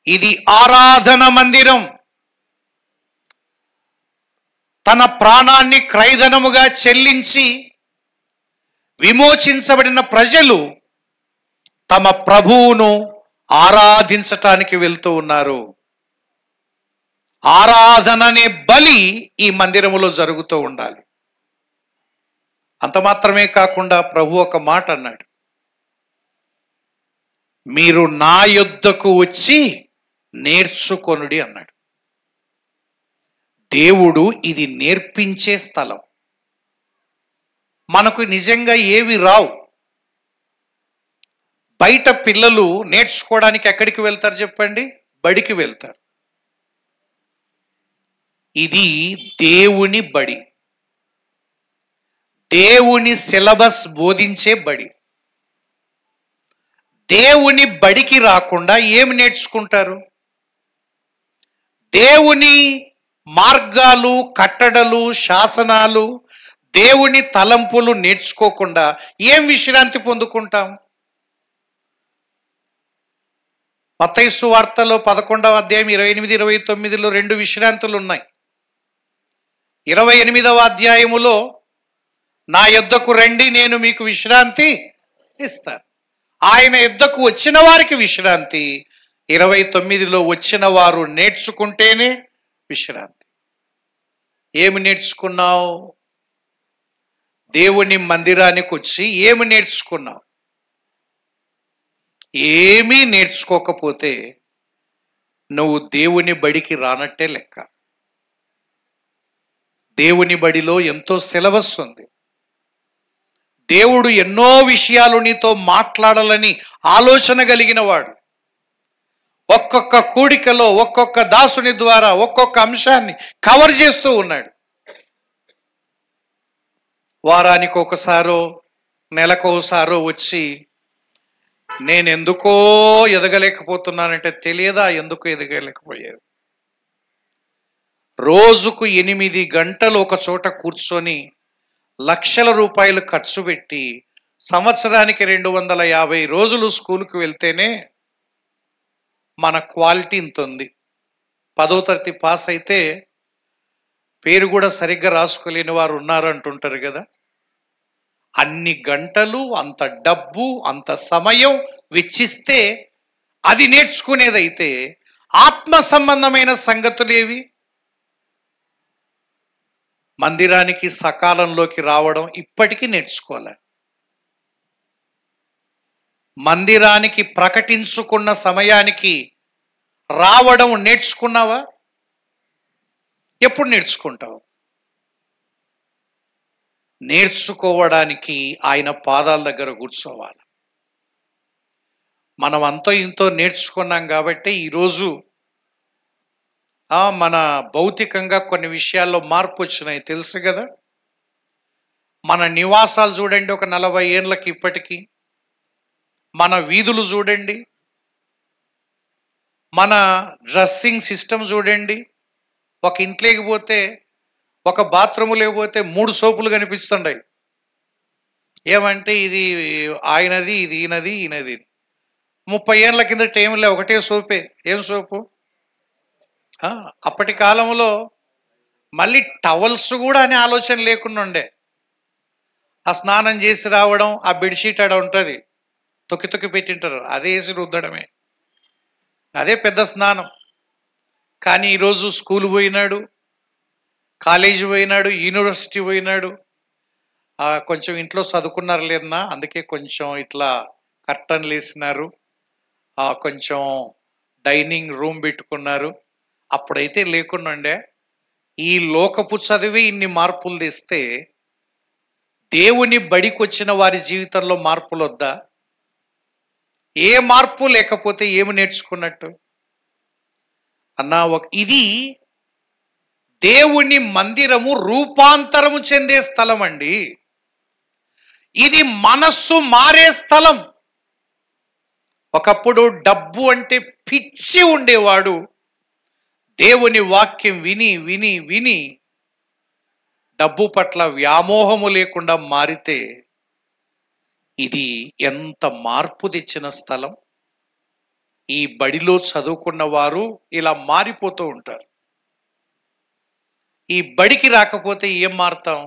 ఇది ఆరాధన మందిరం, తన ప్రాణాన్ని క్రయధనముగా చెల్లించి విమోచించబడిన ప్రజలు తమ ప్రభువును ఆరాధించటానికి వెళ్తూ ఉన్నారు. ఆరాధన అనే బలి ఈ మందిరములో జరుగుతూ ఉండాలి. అంత మాత్రమే కాకుండా ప్రభు ఒక మాట అన్నాడు, మీరు నా యొద్దకు వచ్చి నేర్చుకొనుడి అన్నాడు. దేవుడు ఇది నేర్పించే స్థలం. మనకు నిజంగా ఏవి రావు. బయట పిల్లలు నేర్చుకోవడానికి ఎక్కడికి వెళ్తారు చెప్పండి? బడికి వెళ్తారు. ఇది దేవుని బడి, దేవుని సిలబస్ బోధించే బడి. దేవుని బడికి రాకుండా ఏమి నేర్చుకుంటారు? దేవుని మార్గాలు, కట్టడలు, శాసనాలు, దేవుని తలంపులు నేర్చుకోకుండా ఏం విశ్రాంతి పొందుకుంటాం? మత్తయి సువార్తలో 11వ అధ్యాయం 28, 29లో 2 విశ్రాంతులు ఉన్నాయి. 28వ అధ్యాయములో నా యొద్దకు రండి, నేను మీకు విశ్రాంతి ఇస్తాను. ఆయన యొద్దకు వచ్చిన వారికి విశ్రాంతి. 29లో వచ్చిన వారు నేర్చుకుంటేనే విశ్రాంతి. ఏమి నేర్చుకున్నావు? దేవుని మందిరానికి వచ్చి ఏమి నేర్చుకున్నావు? ఏమీ నేర్చుకోకపోతే నువ్వు దేవుని బడికి రానట్టే లెక్క. దేవుని బడిలో ఎంతో సిలబస్ ఉంది. దేవుడు ఎన్నో విషయాలు నీతో మాట్లాడాలని ఆలోచన కలిగిన వాడు. ఒక్కొక్క కూడికలో ఒక్కొక్క దాసుని ద్వారా ఒక్కొక్క అంశాన్ని కవర్ చేస్తూ ఉన్నాడు. వారానికి ఒకసారో నెలకోసారో వచ్చి నేను ఎందుకో ఎదగలేకపోతున్నానంటే తెలియదా ఎందుకు ఎదగలేకపోయేది? రోజుకు 8 గంటలు ఒక చోట కూర్చొని లక్షల రూపాయలు ఖర్చు పెట్టి సంవత్సరానికి 250 రోజులు స్కూల్కి వెళ్తేనే మన క్వాలిటీ ఇంత ఉంది. 10వ తరగతి పాస్ అయితే పేరు కూడా సరిగ్గా రాసుకోలేని వారు ఉన్నారు అంటుంటారు కదా. అన్ని గంటలు, అంత డబ్బు, అంత సమయం వెచ్చిస్తే అది నేర్చుకునేదైతే ఆత్మ సంబంధమైన సంగతులేవి? మందిరానికి సకాలంలోకి రావడం ఇప్పటికీ నేర్చుకోలే. మందిరానికి ప్రకటించుకున్న సమయానికి రావడం నేర్చుకున్నావా? ఎప్పుడు నేర్చుకుంటావు? నేర్చుకోవడానికి ఆయన పాదాల దగ్గర కూర్చోవాలి. మనం అంతో ఇంతో నేర్చుకున్నాం కాబట్టి ఈరోజు మన భౌతికంగా కొన్ని విషయాల్లో మార్పు వచ్చినాయి, తెలుసు కదా. మన నివాసాలు చూడండి, ఒక 40 ఏళ్ళకి ఇప్పటికీ. మన వీధులు చూడండి, మన డ్రెస్సింగ్ సిస్టమ్ చూడండి. ఒక ఇంట్లోకి పోతే, ఒక బాత్రూమ్ లేకపోతే 3 సోపులు కనిపిస్తుంటాయి. ఏమంటే ఇది ఆయనది, ఇది ఈయనది, ఈయనది. 30 ఏళ్ళ కింద టైంలో ఒకటే సోపే. ఏం సోపు? అప్పటి కాలంలో మళ్ళీ టవల్స్ కూడా అనే ఆలోచన లేకుండా ఉండే. ఆ స్నానం చేసి రావడం, ఆ బెడ్షీట్ ఆడ ఉంటుంది, తొక్కి తొక్కి పెట్టింటారు, అదే వేసి రుద్దడమే, అదే పెద్ద స్నానం. కానీ ఈరోజు స్కూల్ పోయినాడు, కాలేజీ పోయినాడు, యూనివర్సిటీ పోయినాడు, కొంచెం ఇంట్లో చదువుకున్నారు లేదన్నా, అందుకే కొంచెం ఇట్లా కర్టన్లు వేసినారు, కొంచెం డైనింగ్ రూమ్ పెట్టుకున్నారు. అప్పుడైతే లేకుండా ఉండే. ఈ లోకపు చదివి ఇన్ని మార్పులు తెస్తే దేవుని బడికి వచ్చిన వారి జీవితంలో మార్పులు వద్దా? ఏ మార్పు లేకపోతే ఏమి నేర్చుకున్నట్టు అన్నా? ఇది దేవుని మందిరము రూపాంతరము చెందే స్థలం అండి. ఇది మనస్సు మారే స్థలం. ఒకప్పుడు డబ్బు అంటే పిచ్చి ఉండేవాడు, దేవుని వాక్యం విని విని విని డబ్బు పట్ల వ్యామోహము లేకుండా మారితే ఇది ఎంత మార్పు తెచ్చిన స్థలం. ఈ బడిలో చదువుకున్న వారు ఇలా మారిపోతూ ఉంటారు. ఈ బడికి రాకపోతే ఏం మారుతాం?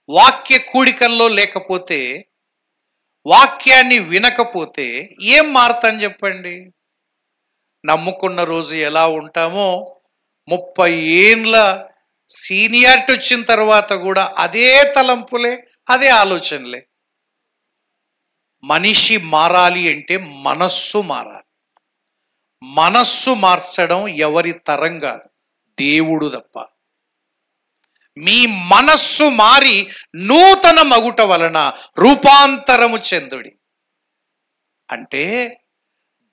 వాక్య కూడికల్లో లేకపోతే, వాక్యాన్ని వినకపోతే ఏం మారుతాం చెప్పండి? నమ్ముకున్న రోజు ఎలా ఉంటామో 30 ఏండ్ల సీనియారిటీ వచ్చిన తర్వాత కూడా అదే తలంపులే, అదే ఆలోచనలే. మనిషి మారాలి అంటే మనస్సు మారాలి. మనస్సు మార్చడం ఎవరి తరం కాదు, దేవుడు తప్ప. మీ మనస్సు మారి నూతన మగుట వలన రూపాంతరము చెందుడి అంటే,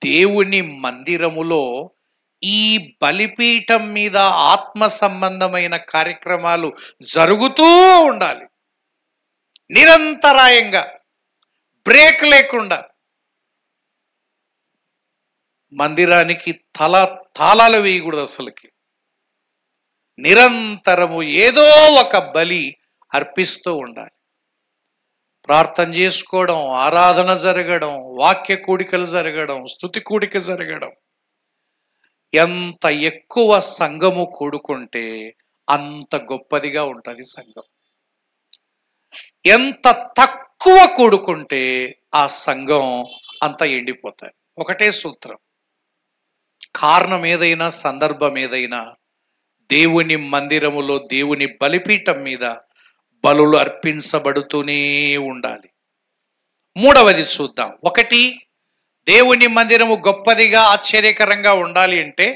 దేవుని మందిరములో ఈ బలిపీఠం మీద ఆత్మ సంబంధమైన కార్యక్రమాలు జరుగుతూ ఉండాలి, నిరంతరాయంగా, బ్రేక్ లేకుండా. మందిరానికి తాళాలు వేయకూడదు అసలుకి. నిరంతరము ఏదో ఒక బలి అర్పిస్తూ ఉండాలి. ప్రార్థన చేసుకోవడం, ఆరాధన జరగడం, వాక్య కూడికలు జరగడం, స్తుతి కూడిక జరగడం. ఎంత ఎక్కువ సంఘము కూడుకుంటే అంత గొప్పదిగా ఉంటుంది సంఘం. ఎంత తక్కువ కూడుకుంటే ఆ సంఘం అంత ఎండిపోతాయి. ఒకటే సూత్రం. కారణం ఏదైనా, సందర్భం ఏదైనా, దేవుని మందిరములో, దేవుని బలిపీఠం మీద బలులు అర్పించబడుతూనే ఉండాలి. మూడవది చూద్దాం. ఒకటి, దేవుని మందిరము గొప్పదిగా ఆశ్చర్యకరంగా ఉండాలి అంటే,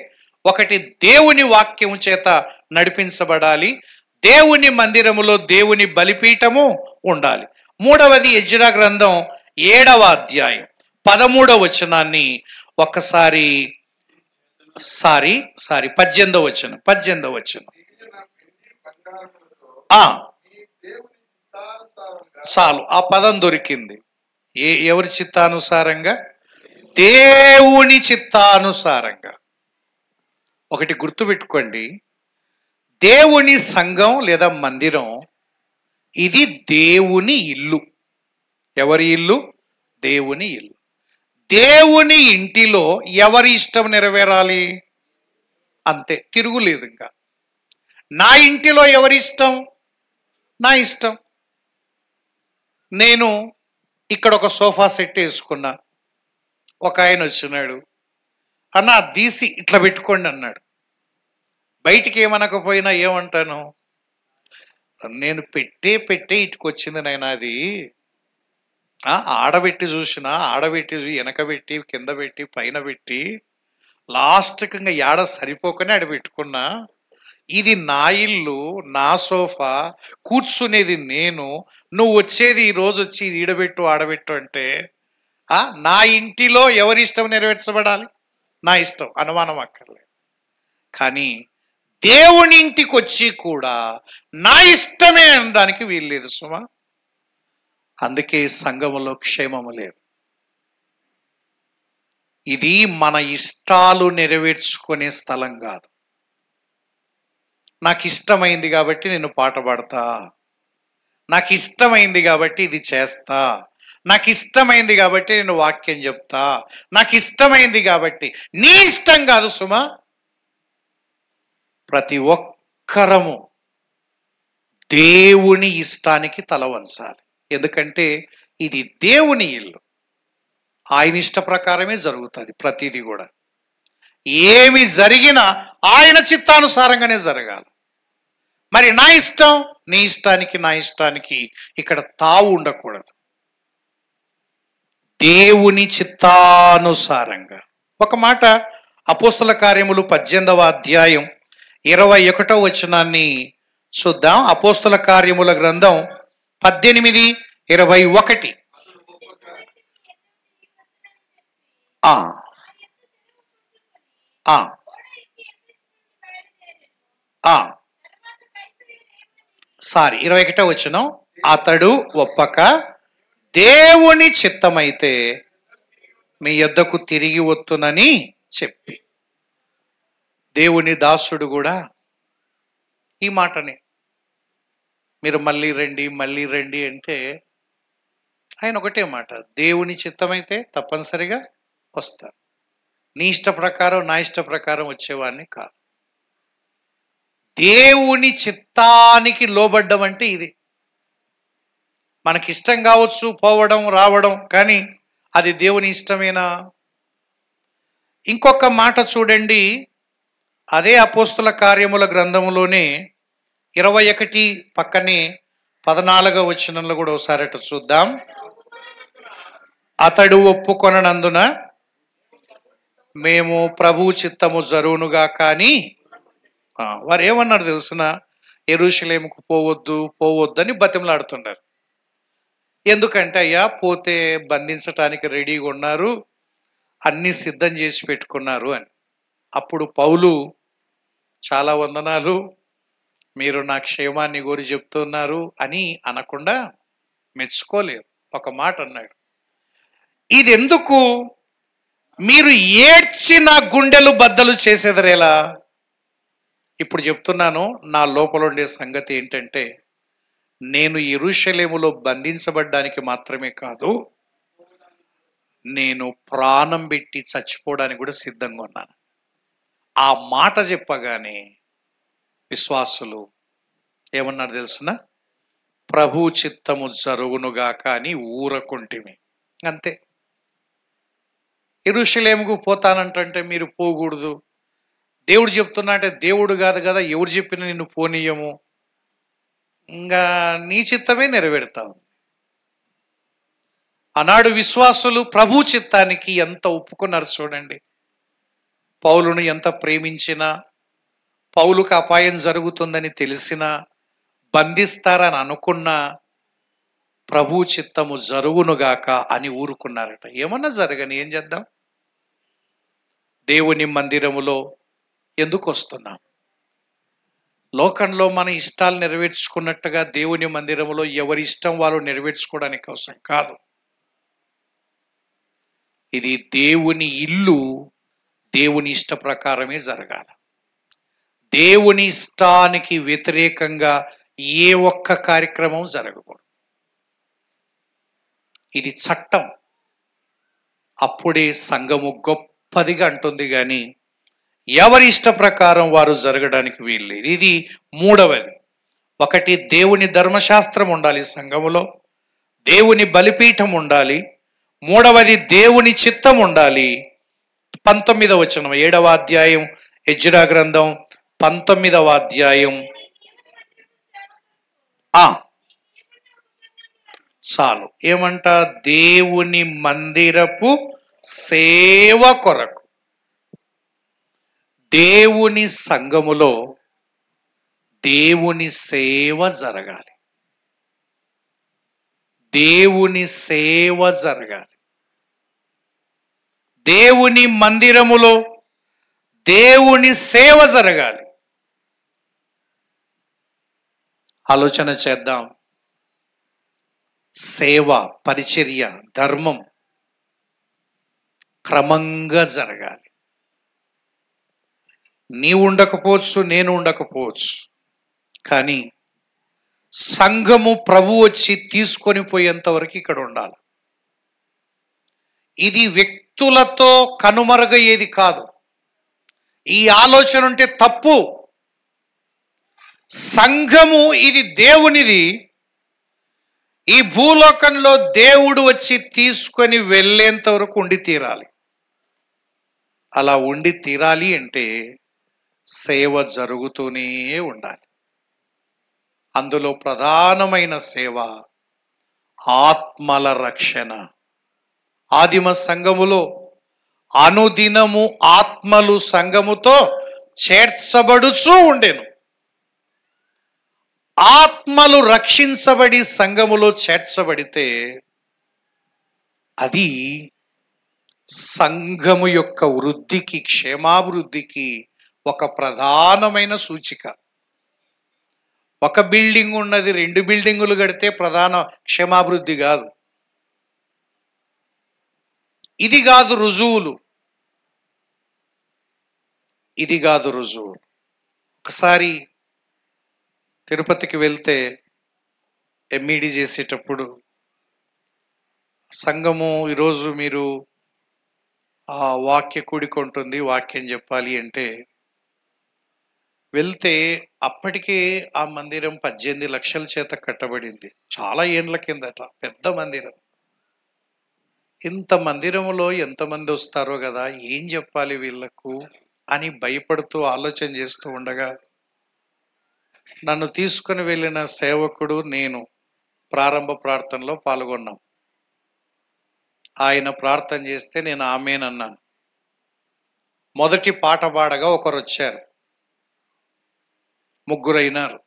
ఒకటి దేవుని వాక్యము చేత నడిపించబడాలి, దేవుని మందిరములో దేవుని బలిపీఠము ఉండాలి. మూడవది ఎజ్రా గ్రంథం 7వ అధ్యాయం 13వ వచనాన్ని ఒక్కసారి 18వ వచనం. చాలు, ఆ పదం దొరికింది. ఎవరి చిత్తానుసారంగా? దేవుని చిత్తానుసారంగా. ఒకటి గుర్తుపెట్టుకోండి, దేవుని సంఘం లేదా మందిరం ఇది దేవుని ఇల్లు. ఎవరి ఇల్లు? దేవుని ఇల్లు. దేవుని ఇంటిలో ఎవరి ఇష్టం నెరవేరాలి? అంతే, తిరుగులేదు. ఇంకా నా ఇంటిలో ఎవరి ఇష్టం? నా ఇష్టం. నేను ఇక్కడ ఒక సోఫా సెట్ వేసుకున్నా, ఒక ఆయన వచ్చినాడు, అన్న తీసి ఇట్లా పెట్టుకోండి అన్నాడు. బయటికి ఏమనకపోయినా ఏమంటాను? నేను పెట్టే ఇటుకొచ్చింది నాయన, అది ఆడబెట్టి చూసినా, ఆడబెట్టి వెనకబెట్టి, కింద పెట్టి, పైన పెట్టి, లాస్ట్కి ఇంకా ఏడ సరిపోకనే ఆడ పెట్టుకున్నా. ఇది నా ఇల్లు, నా సోఫా, కూర్చునేది నేను, నువ్వు వచ్చేది ఈ రోజు వచ్చి ఇది ఈడబెట్టు ఆడబెట్టు అంటే నా ఇంటిలో ఎవరి ఇష్టం నెరవేర్చబడాలి? నా ఇష్టం, అనుమానం అక్కర్లేదు. కానీ దేవుని ఇంటికి వచ్చి కూడా నా ఇష్టమే అనడానికి వీల్లేదు సుమా. అందుకే సంఘములో క్షేమము లేదు. ఇది మన ఇష్టాలు నెరవేర్చుకునే స్థలం కాదు. నాకు ఇష్టమైంది కాబట్టి నేను పాట పాడతా, నాకు ఇష్టమైంది కాబట్టి ఇది చేస్తా, నాకు ఇష్టమైంది కాబట్టి నేను వాక్యం చెప్తా, నాకు ఇష్టమైంది కాబట్టి. నీ ఇష్టం కాదు సుమా. ప్రతి ఒక్కరము దేవుని ఇష్టానికి తల వంచాలి. ఎందుకంటే ఇది దేవుని ఇల్లు, ఆయన ఇష్ట ప్రకారమే జరుగుతుంది ప్రతిదీ కూడా. ఏమి జరిగినా ఆయన చిత్తానుసారంగానే జరగాలి. మరి నా ఇష్టం, నీ ఇష్టానికి నా ఇష్టానికి ఇక్కడ తావు ఉండకూడదు. దేవుని చిత్తానుసారంగా. ఒక మాట అపోస్తల కార్యములు 18వ అధ్యాయం 21వ వచనాన్ని చూద్దాం. అపోస్తల కార్యముల గ్రంథం 18:21. సారీ, 21వ వచనం. అతడు ఒప్పక దేవుని చిత్తమైతే మీ యొద్దకు తిరిగి వత్తునని చెప్పి. దేవుని దాసుడు కూడా ఈ మాటని, మీరు మళ్ళీ రండి అంటే ఆయన ఒకటే మాట, దేవుని చిత్తమైతే తప్పనిసరిగా వస్తారు. నీ ఇష్ట ప్రకారం నా ఇష్ట ప్రకారం వచ్చేవాడిని కాదు. దేవుని చిత్తానికి లోబడ్డం అంటే ఇది. మనకి ఇష్టం కావచ్చు పోవడం రావడం, కానీ అది దేవుని ఇష్టమేనా? ఇంకొక మాట చూడండి, అదే అపోస్తల కార్యముల గ్రంథములోనే 21 పక్కనే 14వ వచనంలో కూడా ఒకసారి అటు చూద్దాం. అతడు ఒప్పుకొనందున మేము ప్రభు చిత్తము జరుగునుగా. కానీ వారు ఏమన్నారు తెలుసునా? యెరూషలేముకు పోవద్దని బతిమలాడుతున్నారు. ఎందుకంటే అయ్యా పోతే బంధించటానికి రెడీగా ఉన్నారు, అన్నీ సిద్ధం చేసి పెట్టుకున్నారు అని. అప్పుడు పౌలు, చాలా వందనాలు, మీరు నా క్షేమాన్ని కోరి చెప్తున్నారు అని అనకుండా మెచ్చుకోలేదు. ఒక మాట అన్నాడు, ఇది ఎందుకు మీరు ఏడ్చి నా గుండెలు బద్దలు చేసేదరేలా? ఇప్పుడు చెప్తున్నాను, నా లోపల ఉండే సంగతి ఏంటంటే, నేను యెరూషలేములో బంధించబడ్డానికి మాత్రమే కాదు, నేను ప్రాణం పెట్టి చచ్చిపోవడానికి కూడా సిద్ధంగా ఉన్నాను. ఆ మాట చెప్పగానే విశ్వాసులు ఏమన్నారు తెలుసునా? ప్రభు చిత్తము జరుగునుగాక అని ఊరకుంటిమి, అంతే. యెరూషలేముకు పోతానంటే మీరు పోకూడదు, దేవుడు చెప్తున్నా అంటే దేవుడు కాదు కదా, ఎవరు చెప్పినా నిన్ను పోనీయము, ఇంకా నీ చిత్తమే నెరవేరుతావు. ఆనాడు విశ్వాసులు ప్రభు చిత్తానికి ఎంత ఒప్పుకున్నారు చూడండి. పౌలును ఎంత ప్రేమించినా, పౌలుకు అపాయం జరుగుతుందని తెలిసినా, బంధిస్తారని అనుకున్నా, ప్రభు చిత్తము జరుగునుగాక అని ఊరుకున్నారట. ఏమన్నా జరగని ఏం చేద్దాం? దేవుని మందిరములో ఎందుకు వస్తున్నాం? లోకంలో మన ఇష్టాలు నెరవేర్చుకున్నట్టుగా దేవుని మందిరములో ఎవరి ఇష్టం వాళ్ళు నెరవేర్చుకోవడానికి అవసరం కాదు. ఇది దేవుని ఇల్లు, దేవుని ఇష్ట ప్రకారమే జరగాల. దేవుని ఇష్టానికి వ్యతిరేకంగా ఏ ఒక్క కార్యక్రమం జరగకూడదు. ఇది చట్టం. అప్పుడే సంఘము గొప్పదిగా అంటుంది, కానీ ఎవరి ఇష్ట ప్రకారం వారు జరగడానికి వీల్లేదు. ఇది మూడవది. ఒకటి, దేవుని ధర్మశాస్త్రం ఉండాలి సంఘములో, దేవుని బలిపీఠం ఉండాలి. మూడవది, దేవుని చిత్తం ఉండాలి. 19వ వచనం, 7వ అధ్యాయం ఎజ్రా గ్రంథం 19వ అధ్యాయం. చాలు, ఏమంట? దేవుని మందిరపు సేవ కొరకు, దేవుని సంఘములో దేవుని సేవ జరగాలి. దేవుని సేవ జరగాలి. దేవుని మందిరములో దేవుని సేవ జరగాలి. ఆలోచన చేద్దాం. సేవ, పరిచర్య, ధర్మం క్రమంగా జరగాలి. నీవు ఉండకపోవచ్చు, నేను ఉండకపోవచ్చు, కానీ సంఘము ప్రభు వచ్చి తీసుకొని పోయేంత వరకు ఇక్కడ ఉండాలి. ఇది వ్యక్తులతో కనుమరుగయ్యేది కాదు. ఈ ఆలోచన ఉంటే తప్పు. సంఘము ఇది దేవునిది. ఈ భూలోకంలో దేవుడు వచ్చి తీసుకొని వెళ్ళేంత వరకు ఉండి తీరాలి. అలా ఉండి తీరాలి అంటే సేవ జరుగుతూనే ఉండాలి. అందులో ప్రధానమైన సేవ ఆత్మల రక్షణ. ఆదిమ సంఘములో అనుదినము ఆత్మలు సంఘముతో చేర్చబడుచూ ఉండెను. ఆత్మలు రక్షించబడి సంఘములో చేర్చబడితే అది సంఘము యొక్క వృద్ధికి, క్షేమాభివృద్ధికి ఒక ప్రధానమైన సూచిక. ఒక బిల్డింగ్ ఉన్నది, 2 బిల్డింగులు కడితే ప్రధాన క్షేమాభివృద్ధి కాదు. ఇది కాదు రుజువులు, ఇది కాదు రుజువులు. ఒకసారి తిరుపతికి వెళ్తే ఎంఈడి చేసేటప్పుడు సంఘము ఈరోజు మీరు వాక్య కూడిక ఉంటుంది, వాక్యం చెప్పాలి అంటే వెళ్తే అప్పటికే ఆ మందిరం 18 లక్షల చేత కట్టబడింది. చాలా ఏండ్ల కిందట, పెద్ద మందిరం. ఇంత మందిరములో ఎంతమంది వస్తారో కదా, ఏం చెప్పాలి వీళ్ళకు అని భయపడుతూ ఆలోచన చేస్తూ ఉండగా నన్ను తీసుకుని వెళ్ళిన సేవకుడు నేను ప్రారంభ ప్రార్థనలో పాల్గొన్నాం. ఆయన ప్రార్థన చేస్తే నేను ఆమేన్ అన్నాను. మొదటి పాట పాడగా ఒకరు వచ్చారు, 3 అయినారు.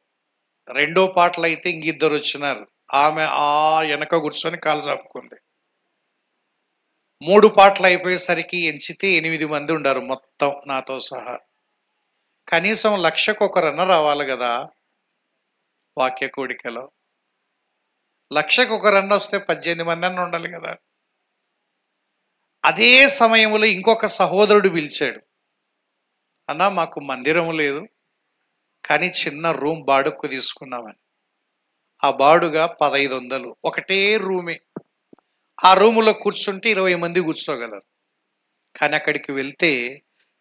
రెండో పాటలు అయితే ఇంకిద్దరు వచ్చినారు. ఆమె వెనక కూర్చొని కాలు చాపుకుంది. 3 పాటలు అయిపోయేసరికి ఎంచితే 8 మంది ఉండారు మొత్తం నాతో సహా. కనీసం 1,00,000కు ఒకరన్నా రావాలి కదా వాక్య కూడికలో. 1,00,000కు ఒకరన్నా వస్తే 18 మంది అన్న ఉండాలి కదా. అదే సమయంలో ఇంకొక సహోదరుడు పిలిచాడు, అన్నా మాకు మందిరం లేదు కానీ చిన్న రూమ్ బాడుక్కు తీసుకున్నామని. ఆ బాడుగా 1,500, ఒకటే రూమే. ఆ రూములో కూర్చుంటే 20 మంది కూర్చోగలరు. కానీ అక్కడికి వెళ్తే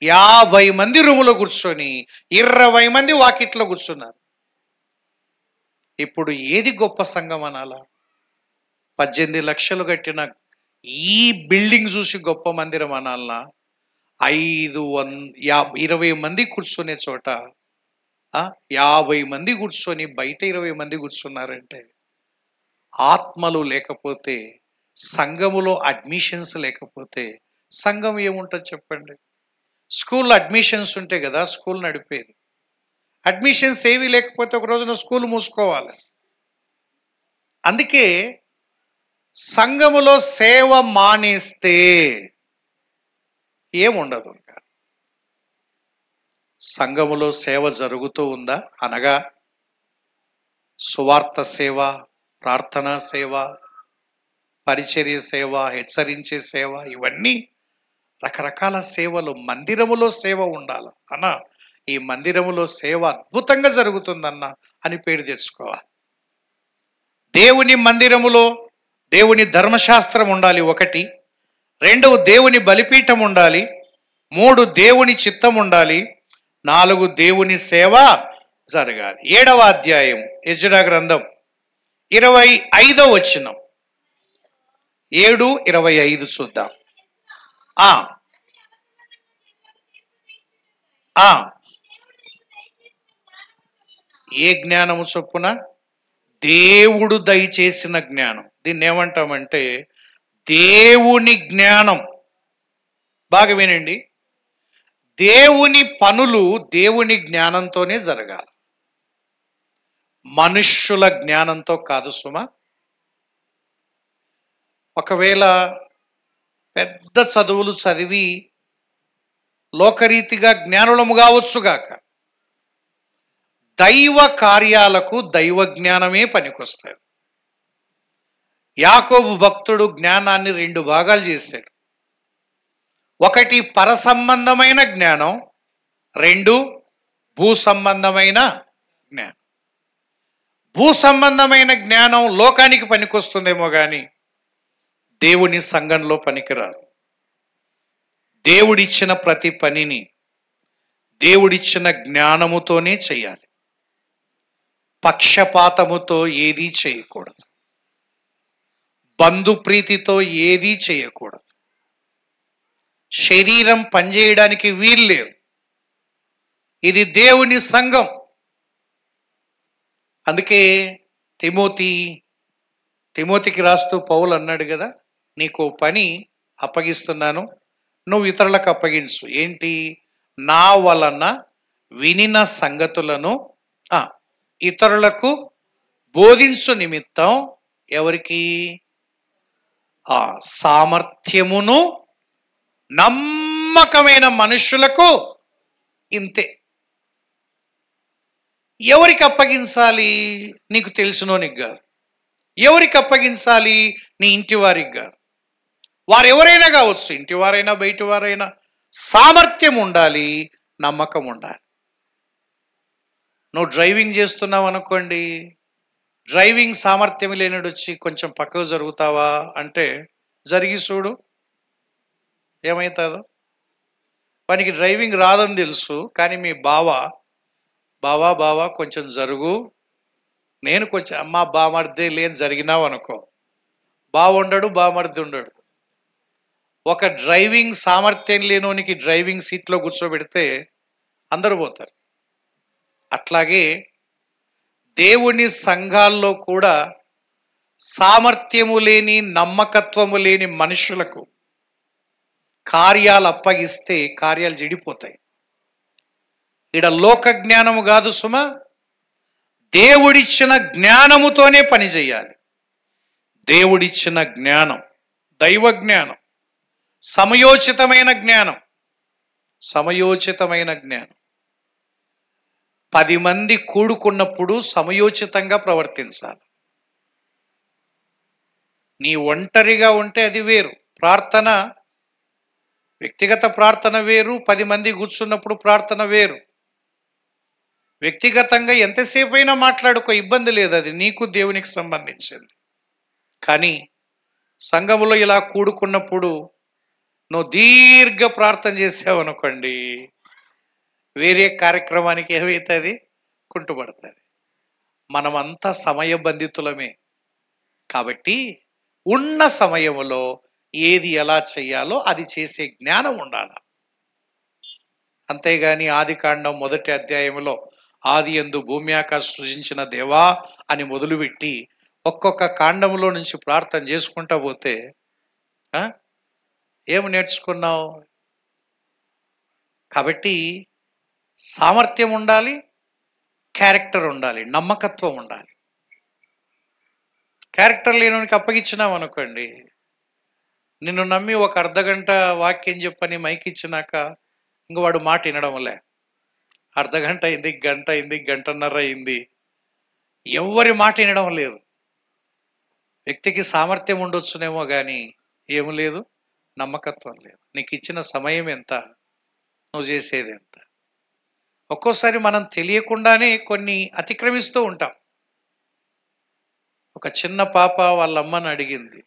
50 మంది రూములో కూర్చొని 20 మంది వాకిట్లో కూర్చున్నారు. ఇప్పుడు ఏది గొప్ప సంఘం అనాలా? 18 లక్షలు కట్టిన ఈ బిల్డింగ్ చూసి గొప్ప మందిరం అనాలనా? 20 మంది కూర్చునే చోట 50 మంది కూర్చొని బయట 20 మంది కూర్చున్నారంటే ఆత్మలు లేకపోతే, సంఘములో అడ్మిషన్స్ లేకపోతే సంఘం ఏముంటుంది చెప్పండి? స్కూల్లో అడ్మిషన్స్ ఉంటే కదా స్కూల్ నడిపేది. అడ్మిషన్స్ ఏవి లేకపోతే ఒక రోజున స్కూల్ మూసుకోవాలి. అందుకే సంఘములో సేవ మానేస్తే ఏముండదు. సంఘములో సేవ జరుగుతూ ఉందా అనగా సువార్త సేవ, ప్రార్థనా సేవ, పరిచర్య సేవ, హెచ్చరించే సేవ, ఇవన్నీ రకరకాల సేవలు. మందిరములో సేవ ఉండాలి అన్న, ఈ మందిరములో సేవ అద్భుతంగా జరుగుతుందన్న అని పేరు తెచ్చుకోవాలి. దేవుని మందిరములో దేవుని ధర్మశాస్త్రం ఉండాలి 1. 2 దేవుని బలిపీఠం ఉండాలి. 3 దేవుని చిత్తం ఉండాలి. 4 దేవుని సేవ జరగాలి. 7వ అధ్యాయం యెజ్రా గ్రంథం 25వ వచనం, 7:25 చూద్దాం. ఏ జ్ఞానము చొప్పున? దేవుడు దయచేసిన జ్ఞానం. దీన్ని ఏమంటామంటే దేవుని జ్ఞానం. బాగా వినండి, దేవుని పనులు దేవుని జ్ఞానంతోనే జరగాలి, మనుష్యుల జ్ఞానంతో కాదు సుమా. ఒకవేళ పెద్ద చదువులు చదివి లోకరీతిగా జ్ఞానులము కావచ్చుగాక, దైవ కార్యాలకు దైవ జ్ఞానమే పనికొస్తుంది. యాకోబు భక్తుడు జ్ఞానాన్ని 2 భాగాలు చేశాడు. 1 పర సంబంధమైన జ్ఞానం, 2 భూ సంబంధమైన జ్ఞానం. భూ సంబంధమైన జ్ఞానం లోకానికి పనికొస్తుందేమో కానీ దేవుని సంఘంలో పనికిరాదు. దేవుడిచ్చిన ప్రతి పనిని దేవుడిచ్చిన జ్ఞానముతోనే చేయాలి. పక్షపాతముతో ఏదీ చేయకూడదు, బంధుప్రీతితో ఏదీ చేయకూడదు. శరీరం పనిచేయడానికి వీల్లేదు. ఇది దేవుని సంఘం. అందుకే తిమోతికి రాస్తూ పౌలు అన్నాడు కదా, నీకు పని అప్పగిస్తున్నాను, నువ్వు ఇతరులకు అప్పగించు. ఏంటి? నా వలన వినిన సంగతులను ఇతరులకు బోధించు నిమిత్తం. ఎవరికి? సామర్థ్యమును నమ్మకమైన మనుషులకు. ఇంతే. ఎవరికి అప్పగించాలి? నీకు తెలిసినోనికి కాదు. ఎవరికి అప్పగించాలి? నీ ఇంటి వారికి కాదు. వారు ఎవరైనా కావచ్చు, ఇంటి వారైనా బయటి వారైనా. సామర్థ్యం ఉండాలి, నమ్మకం ఉండాలి. నువ్వు డ్రైవింగ్ చేస్తున్నావు అనుకోండి, డ్రైవింగ్ సామర్థ్యం లేనిడు వచ్చి కొంచెం పక్కకు జరుగుతావా అంటే జరిగి చూడు ఏమవుతుందో. వానికి డ్రైవింగ్ రాదని తెలుసు, కానీ మీ బావా కొంచెం జరుగు, నేను కొంచెం అమ్మ బామర్దే లేని జరిగినావు అనుకో, బాగుండడు, బామర్ది ఉండడు. ఒక డ్రైవింగ్ సామర్థ్యం లేనోనికి డ్రైవింగ్ సీట్లో కూర్చోబెడితే అందరూ పోతారు. అట్లాగే దేవుని సంఘాల్లో కూడా సామర్థ్యము లేని, నమ్మకత్వము లేని మనుషులకు కార్యాలు అప్పగిస్తే కార్యాలు చెడిపోతాయి. ఈడ లోక జ్ఞానము కాదు సుమ, దేవుడిచ్చిన జ్ఞానముతోనే పని చేయాలి. దేవుడిచ్చిన జ్ఞానం, దైవ జ్ఞానం, సమయోచితమైన జ్ఞానం. 10 మంది కూడుకున్నప్పుడు సమయోచితంగా ప్రవర్తించాలి. నీ ఒంటరిగా ఉంటే అది వేరు. ప్రార్థన, వ్యక్తిగత ప్రార్థన వేరు, 10 మంది కూర్చున్నప్పుడు ప్రార్థన వేరు. వ్యక్తిగతంగా ఎంతసేపు అయినా మాట్లాడుకో, ఇబ్బంది లేదు, అది నీకు దేవునికి సంబంధించింది. కానీ సంఘములో ఇలా కూడుకున్నప్పుడు నువ్వు దీర్ఘ ప్రార్థన చేసావనుకోండి, వేరే కార్యక్రమానికి ఏమవుతుంది? కుంటుపడుతుంది. మనమంతా సమయబంధితులమే. కాబట్టి ఉన్న సమయంలో ఏది ఎలా చేయాలో అది చేసే జ్ఞానం ఉండాలి. అంతేగాని ఆదికాండం 1వ అధ్యాయంలో ఆదియందు భూమి ఆకాశం సృజించిన దేవా అని మొదలుపెట్టి ఒక్కొక్క కాండంలో నుంచి ప్రార్థన చేసుకుంటా పోతే ఏమి నేర్చుకున్నావు? కాబట్టి సామర్థ్యం ఉండాలి, క్యారెక్టర్ ఉండాలి, నమ్మకత్వం ఉండాలి. క్యారెక్టర్ లేనికి అప్పగించినాం అనుకోండి, నిన్ను నమ్మి ఒక అర్ధగంట వాక్యం చెప్పని మైక్ ఇచ్చినాక ఇంక వాడు మాట వినడం లే. అర్ధగంట అయింది, గంట అయింది, గంటన్నర అయింది, ఎవరి మాట వినడం లేదు. వ్యక్తికి సామర్థ్యం ఉండొచ్చునేమో కానీ ఏం లేదు, నమ్మకత్వం లేదు. నీకు ఇచ్చిన సమయం ఎంత, నువ్వు చేసేది ఎంత. ఒక్కోసారి మనం తెలియకుండానే కొన్ని అతిక్రమిస్తూ ఉంటాం. ఒక చిన్న పాప వాళ్ళ అమ్మని అడిగింది,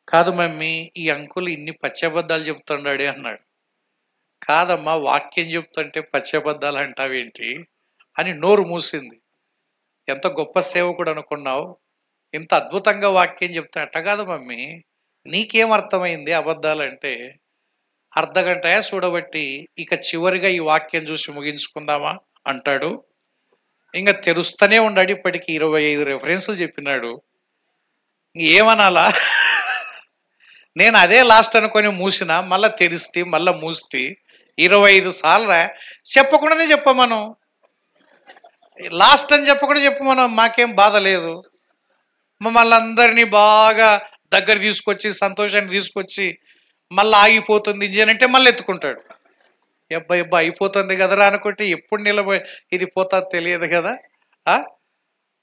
కాదు మమ్మీ, ఈ అంకుల్ ఇన్ని పచ్చబద్ధాలు చెప్తున్నాడే అన్నాడు. కాదమ్మా, వాక్యం చెప్తుంటే పచ్చబద్ధాలు అంటావేంటి అని నోరు మూసింది. ఎంత గొప్ప సేవకుడు అనుకున్నావు, ఇంత అద్భుతంగా వాక్యం చెప్తా. అట్ట కాదు మమ్మీ, నీకేం అర్థమైంది అబద్ధాలు అంటే? అర్ధగంట చూడబట్టి ఇక చివరిగా ఈ వాక్యం చూసి ముగించుకుందామా అంటాడు. ఇంకా తెరుస్తూనే ఉన్నాడు. ఇప్పటికి 25 రెఫరెన్సులు చెప్పినాడు. ఏమనాలా? నేను అదే లాస్ట్ అనుకొని మూసిన, మళ్ళా తెరిస్తే మళ్ళా మూస్తే 25 సార్లు చెప్పకుండానే చెప్పమను. లాస్ట్ అని చెప్పకుండా చెప్పమను, మాకేం బాధ లేదు. మమ్మల్ని అందరినీ బాగా దగ్గర తీసుకొచ్చి సంతోషాన్ని తీసుకొచ్చి మళ్ళీ ఆగిపోతుంది ఇంజన్ అంటే మళ్ళీ ఎత్తుకుంటాడు. ఎబ్బా అయిపోతుంది కదరా అనుకుంటే ఎప్పుడు నిలబడి ఇది పోతా తెలియదు కదా.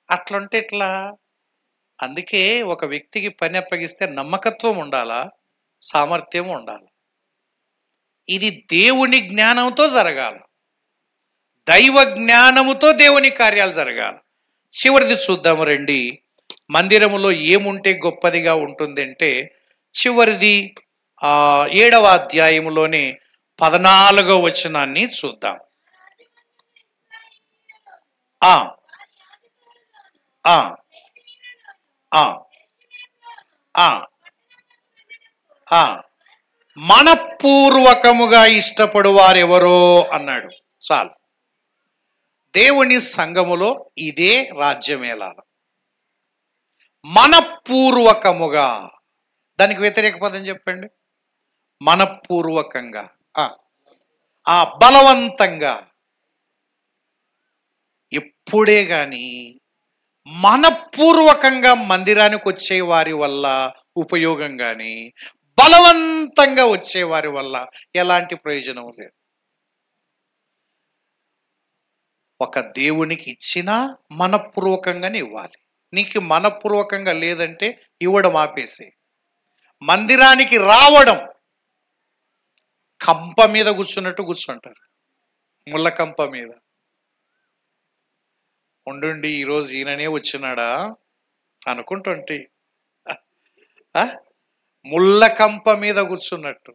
అట్లుంటే ఎట్లా? అందుకే ఒక వ్యక్తికి పని అప్పగిస్తే నమ్మకత్వం ఉండాలా, సామర్థ్యం ఉండాలి. ఇది దేవుని జ్ఞానంతో జరగాల, దైవ జ్ఞానముతో దేవుని కార్యాలు జరగాలి. చివరిది చూద్దాము రండి. మందిరములో ఏముంటే గొప్పదిగా ఉంటుంది అంటే చివరిది 7వ అధ్యాయములోనే 14వ వచనాన్ని చూద్దాం. మనపూర్వకముగా ఇష్టపడు వారెవరో అన్నాడు. చాలు. దేవుని సంఘములో ఇదే రాజ్యమేళాల. మనపూర్వకముగా, దానికి వ్యతిరేక పదం చెప్పండి. మనపూర్వకంగా, బలవంతంగా. ఎప్పుడే గాని మనపూర్వకంగా మందిరానికి వచ్చే వారి వల్ల ఉపయోగం కానీ బలవంతంగా వచ్చే వారి వల్ల ఎలాంటి ప్రయోజనం లేదు. ఒక దేవునికి ఇచ్చినా మనపూర్వకంగానే ఇవ్వాలి. నీకు మనపూర్వకంగా లేదంటే ఇవ్వడం ఆపేసి, మందిరానికి రావడం కంప మీద కూర్చున్నట్టు కూర్చుంటారు, ముళ్ళ కంప మీద. ఉండుండి ఈరోజు ఈయననే వచ్చినాడా అనుకుంటుంటే ముళ్ళ కంప మీద కూర్చున్నట్టు.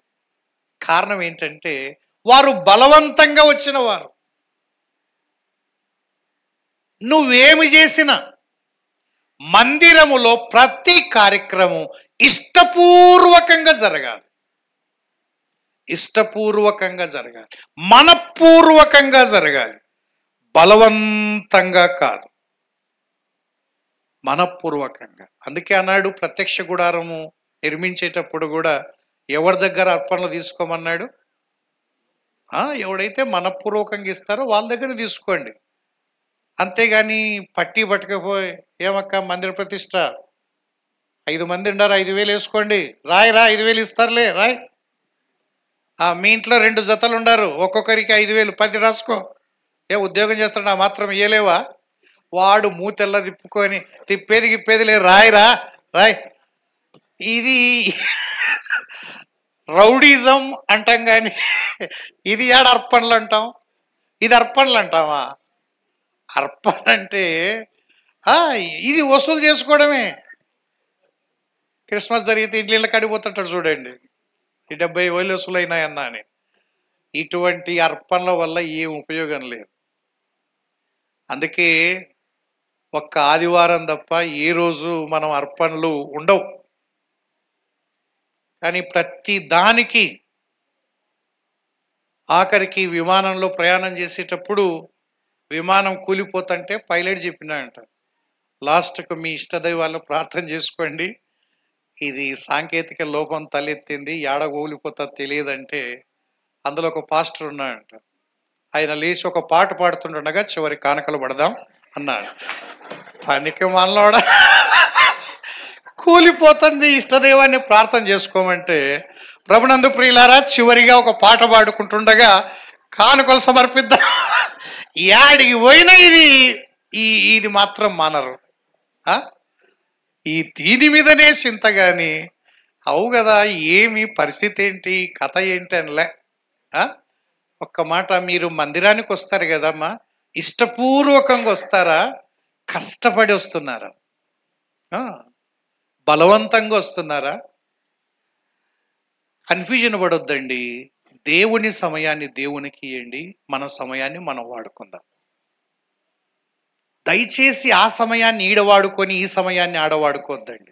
కారణం ఏంటంటే వారు బలవంతంగా వచ్చిన వారు. నువ్వేమి చేసినా మందిరములో ప్రతి కార్యక్రమం ఇష్టపూర్వకంగా జరగాలి, ఇష్టపూర్వకంగా జరగాలి, మనపూర్వకంగా జరగాలి, బలవంతంగా కాదు, మనపూర్వకంగా. అందుకే అన్నాడు ప్రత్యక్ష గుడారము నిర్మించేటప్పుడు కూడా ఎవరి దగ్గర అర్పణలు తీసుకోమన్నాడు? ఎవడైతే మనపూర్వకంగా ఇస్తారో వాళ్ళ దగ్గర తీసుకోండి. అంతేగాని పట్టి పట్టుకపోయి, ఏమక్క మందిర ప్రతిష్ట 5 మంది ఉండారు, 5,000 వేసుకోండి, రా 5,000 ఇస్తారులే రాయ్. మీ ఇంట్లో 2 జతలు ఉండారు, ఒక్కొక్కరికి 5,000, 10 రాసుకో. ఉద్యోగం చేస్తాడు, మాత్రం ఇయ్యలేవా? వాడు మూతెల్లా తిప్పేదిలే, రాయ్. ఇది రౌడీజం అంటాం కానీ ఇది ఏడ అర్పణలు అంటాం? ఇది అర్పణలు అంటామా? అర్పణ అంటే ఇది వసూలు చేసుకోవడమే. క్రిస్మస్ జరిగితే ఇడ్లీళ్ళ కడిపోతుంటాడు చూడండి, ఈ 70,000 వసూలు అయినాయన్నా అని. ఇటువంటి అర్పణల వల్ల ఏం ఉపయోగం లేదు. అందుకే ఒక్క ఆదివారం తప్ప ఏ రోజు మనం అర్పణలు ఉండవు. కానీ ప్రతి దానికి ఆఖరికి విమానంలో ప్రయాణం చేసేటప్పుడు విమానం కూలిపోతుంటే పైలట్ చెప్పినాయంట, లాస్ట్కు మీ ఇష్టదైవాలను ప్రార్థన చేసుకోండి, ఇది సాంకేతిక లోపం తలెత్తింది, ఏడ కూలిపోతా తెలియదంటే అందులో ఒక పాస్టర్ ఉన్నాడంట. ఆయన లేచి ఒక పాట పాడుతుండగా చివరి కానుకలు పడదాం అన్నాడు. పనికి మనలోడా కూలిపోతుంది, ఇష్టదైవాన్ని ప్రార్థన చేసుకోమంటే, ప్రభునందు ప్రియులారా చివరిగా ఒక పాట పాడుకుంటుండగా కానుకలు సమర్పిద్దాం, యాడికి పోయినా ఇది మాత్రం మానరు. దీని మీదనే చింత గాని అవు కదా, ఏమి పరిస్థితి ఏంటి, కథ ఏంటి అనిలే. ఒక్క మాట, మీరు మందిరానికి వస్తారు కదమ్మా, ఇష్టపూర్వకంగా వస్తారా, కష్టపడి వస్తున్నారా, బలవంతంగా వస్తున్నారా? కన్ఫ్యూజన్ పడొద్దండి. దేవుని సమయాన్ని దేవునికి ఇవ్వండి, మన సమయాన్ని మనం వాడుకుందాం. దయచేసి ఆ సమయాన్ని ఈడవాడుకొని ఈ సమయాన్ని ఆడవాడుకోవద్దండి.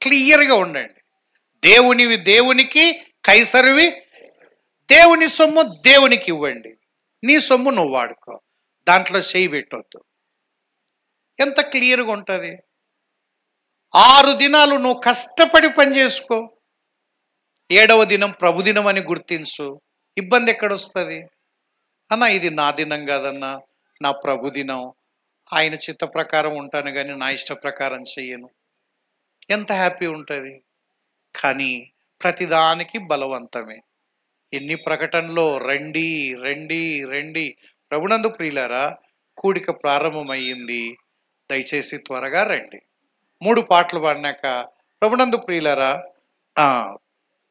క్లియర్గా ఉండండి. దేవునివి దేవునికి, కైసరివి దేవుని సొమ్ము దేవునికి ఇవ్వండి, నీ సొమ్ము నువ్వు వాడుకో, దాంట్లో చేయి పెట్టొద్దు. ఎంత క్లియర్గా ఉంటుంది. 6 దినాలు నువ్వు కష్టపడి పని చేసుకో, 7వ దినం ప్రభుదినం అని గుర్తించు. ఇబ్బంది ఎక్కడొస్తుంది? అన్నా ఇది నా దినం కాదన్నా, నా ప్రభుదినం, ఆయన చిత్త ప్రకారం ఉంటాను కానీ నా ఇష్ట ప్రకారం చెయ్యను. ఎంత హ్యాపీ ఉంటుంది. కానీ ప్రతిదానికి బలవంతమే. ఎన్ని ప్రకటనలో రండి రండి రండి. ప్రభునందు ప్రియులారా కూడిక ప్రారంభమయ్యింది, దయచేసి త్వరగా రండి. 3 పాటలు పాడినాక ప్రభునందు ప్రియులారా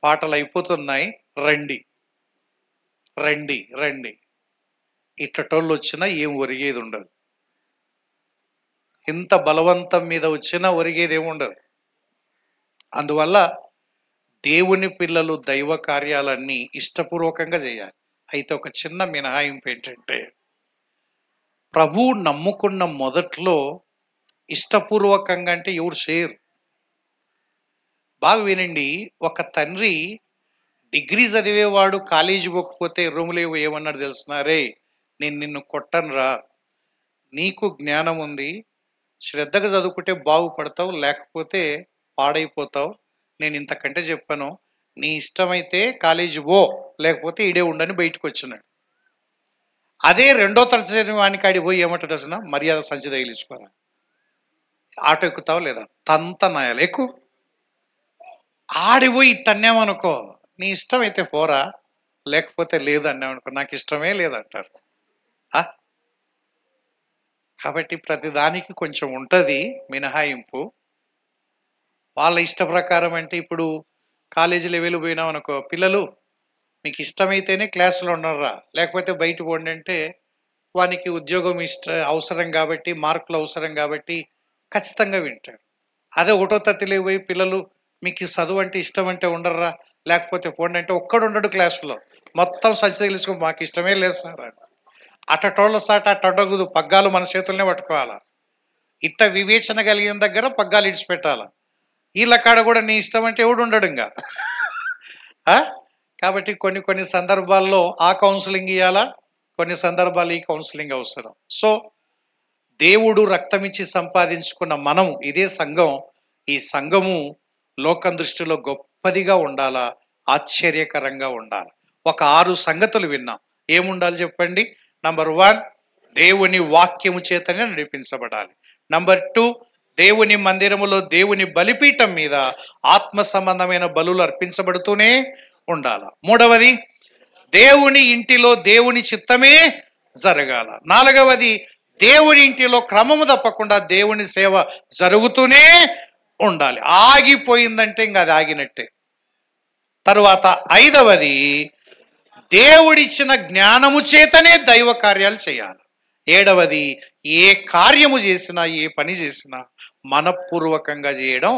పాటలు అయిపోతున్నాయి, రండి రండి రండి. ఇట్టటోళ్ళు వచ్చినా ఏం ఒరిగేది ఉండదు, ఇంత బలవంతం మీద వచ్చినా ఒరిగేది ఏముండదు. అందువల్ల దేవుని పిల్లలు దైవ కార్యాలన్నీ ఇష్టపూర్వకంగా చేయాలి. అయితే ఒక చిన్న మినహాయింపు ఏంటంటే, ప్రభువు నమ్ముకున్న మొదట్లో ఇష్టపూర్వకంగా అంటే ఎవరు చేయరు. బాగా వినండి, ఒక తండ్రి డిగ్రీ చదివేవాడు కాలేజీ పోకపోతే రూములో ఏమన్నాడు తెలుసున్నారే, నేను నిన్ను కొట్టనురా, నీకు జ్ఞానం ఉంది, శ్రద్ధగా చదువుకుంటే బాగుపడతావు, లేకపోతే పాడైపోతావు. నేను ఇంతకంటే చెప్పాను, నీ ఇష్టమైతే కాలేజీ పో, లేకపోతే ఈడే ఉండని బయటకు వచ్చినాడు. అదే రెండో తరగతి చదివిన వానికి ఆడికి పోయి ఏమంటుంది అసలు, మర్యాద సంచి తగిలించుకోరా, ఆటో ఎక్కుతావు లేదా, తంత నాయాలి ఎక్కువ. ఆడిపోయి ఇట్టన్నామనుకో, నీ ఇష్టం అయితే పోరా, లేకపోతే లేదన్నామనుకో, నాకు ఇష్టమే లేదంటారు. కాబట్టి ప్రతిదానికి కొంచెం ఉంటుంది మినహాయింపు. వాళ్ళ ఇష్ట ప్రకారం అంటే ఇప్పుడు కాలేజీ లెవెల్ పోయినాం అనుకో, పిల్లలు మీకు ఇష్టమైతేనే క్లాసులో ఉండరా, లేకపోతే బయట పోండి అంటే వానికి ఉద్యోగం అవసరం కాబట్టి, మార్కులు అవసరం కాబట్టి ఖచ్చితంగా వింటాడు. అదే ఒకటో తరగతిలో పోయి పిల్లలు మీకు చదువు అంటే ఇష్టం అంటే ఉండర్రా, లేకపోతే పోండి అంటే ఒక్కడు ఉండడు క్లాసులో, మొత్తం సంచి తెలుసుకో మాకు ఇష్టమే లేదు సార్ అని. అటటోళ్ళ సాట అట్టగుదు, పగ్గాలు మన చేతుల్నే పట్టుకోవాలా. ఇట్ట వివేచన కలిగిన దగ్గర పగ్గాలు ఇడిచిపెట్టాల. వీళ్ళ కాడ కూడా నీ ఇష్టం అంటే ఎవడు ఉండడు ఇంకా. కాబట్టి కొన్ని కొన్ని సందర్భాల్లో ఆ కౌన్సిలింగ్ ఇవ్వాలా, కొన్ని సందర్భాలు ఈ కౌన్సిలింగ్ అవసరం. సో దేవుడు రక్తమిచ్చి సంపాదించుకున్న మనము, ఇదే సంఘం, ఈ సంఘము లోకం దృష్టిలో గొప్పదిగా ఉండాలా, ఆశ్చర్యకరంగా ఉండాలి. ఒక 6 సంగతులు విన్నాం. ఏముండాలి చెప్పండి? నంబర్ 1, దేవుని వాక్యము చేతనే నడిపించబడాలి. నంబర్ 2, దేవుని మందిరములో దేవుని బలిపీఠం మీద ఆత్మ సంబంధమైన బలులు అర్పించబడుతూనే ఉండాల. 3వది, దేవుని ఇంటిలో దేవుని చిత్తమే జరగాల. 4వది, దేవుని ఇంటిలో క్రమము తప్పకుండా దేవుని సేవ జరుగుతూనే ఉండాలి. ఆగిపోయిందంటే ఇంకా అది ఆగినట్టే. తరువాత 5వది, దేవుడిచ్చిన జ్ఞానము చేతనే దైవ కార్యాలు చేయాలి. 7వది, ఏ కార్యము చేసినా, ఏ పని చేసినా మనపూర్వకంగా చేయడం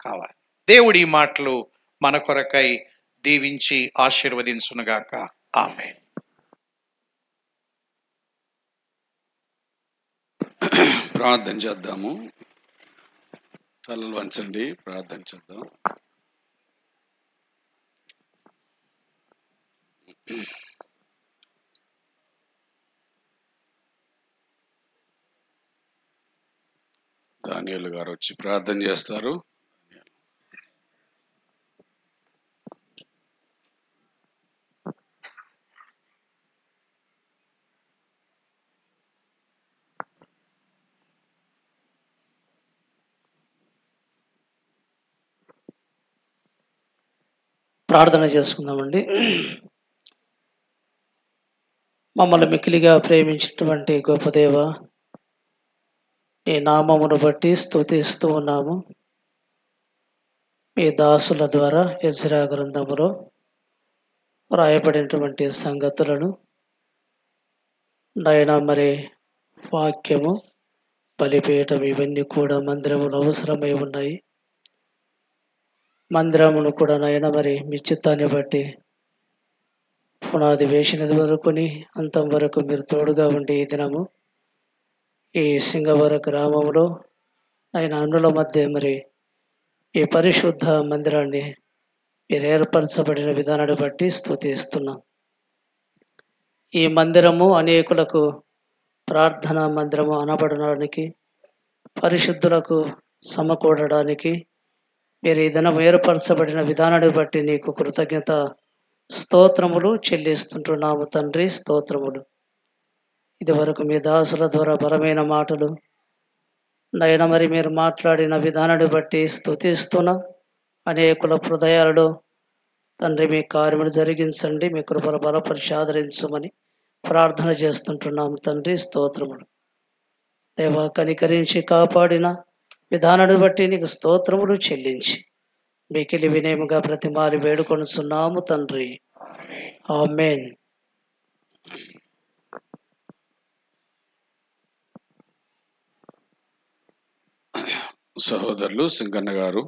కావాలి. దేవుడి మాటలు మన కొరకై దీవించి ఆశీర్వదించునుగాక. ఆమేన్. ప్రార్థన చేద్దాము. తలలు వంచండి, ప్రార్థన చేద్దాం. దానియేలు గారు వచ్చి ప్రార్థన చేస్తారు. ప్రార్థన చేసుకుందామండి. మమ్మల్ని మిక్కిలిగా ప్రేమించినటువంటి గొప్ప దేవ, నీ నామమును బట్టి స్తుతిస్తూ ఉన్నాము. మీ దాసుల ద్వారా యెజ్రా గ్రంథములో రాయబడినటువంటి సంగతులను నాయనా, మరి వాక్యము, బలిపీఠం, ఇవన్నీ కూడా మందిరములు అవసరమై ఉన్నాయి. మందిరమును కూడా నాయన మరి మీ చిత్తాన్ని బట్టి పునాది వేసినది వరకుని అంతం వరకు మీరు తోడుగా ఉండి ఈ దినము ఈ సింగవర గ్రామంలో ఆయన అన్నుల మధ్య మరి ఈ పరిశుద్ధ మందిరాన్ని మీరు ఏర్పరచబడిన విధానాన్ని బట్టి స్తుతిస్తున్నాం. ఈ మందిరము అనేకులకు ప్రార్థనా మందిరము అనబడడానికి, పరిశుద్ధులకు సమకూడడానికి మీరు ఈ దినం ఏర్పరచబడిన విధానాన్ని బట్టి నీకు కృతజ్ఞత స్తోత్రములు చెల్లిస్తుంటున్నాము తండ్రి. స్తోత్రములు. ఇదివరకు మీ దాసుల ద్వారా బలమైన మాటలు నయన మరి మీరు మాట్లాడిన విధానాన్ని బట్టి స్తుతిస్తున్నాం. అనేకుల హృదయాలలో తండ్రి మీ కార్యములు జరిగించండి, మీ కృపను బలపరిచి ఆదరించమని ప్రార్థన చేస్తుంటున్నాము తండ్రి. స్తోత్రములు. దేవా, కనికరించి కాపాడిన విధానాన్ని బట్టి నీకు స్తోత్రములు చెల్లించి మికిలి వినయముగా ప్రతిమారి వేడుకొనుచున్నాము తండ్రి. ఆమేన్. సహోదరులు సింగన్న గారు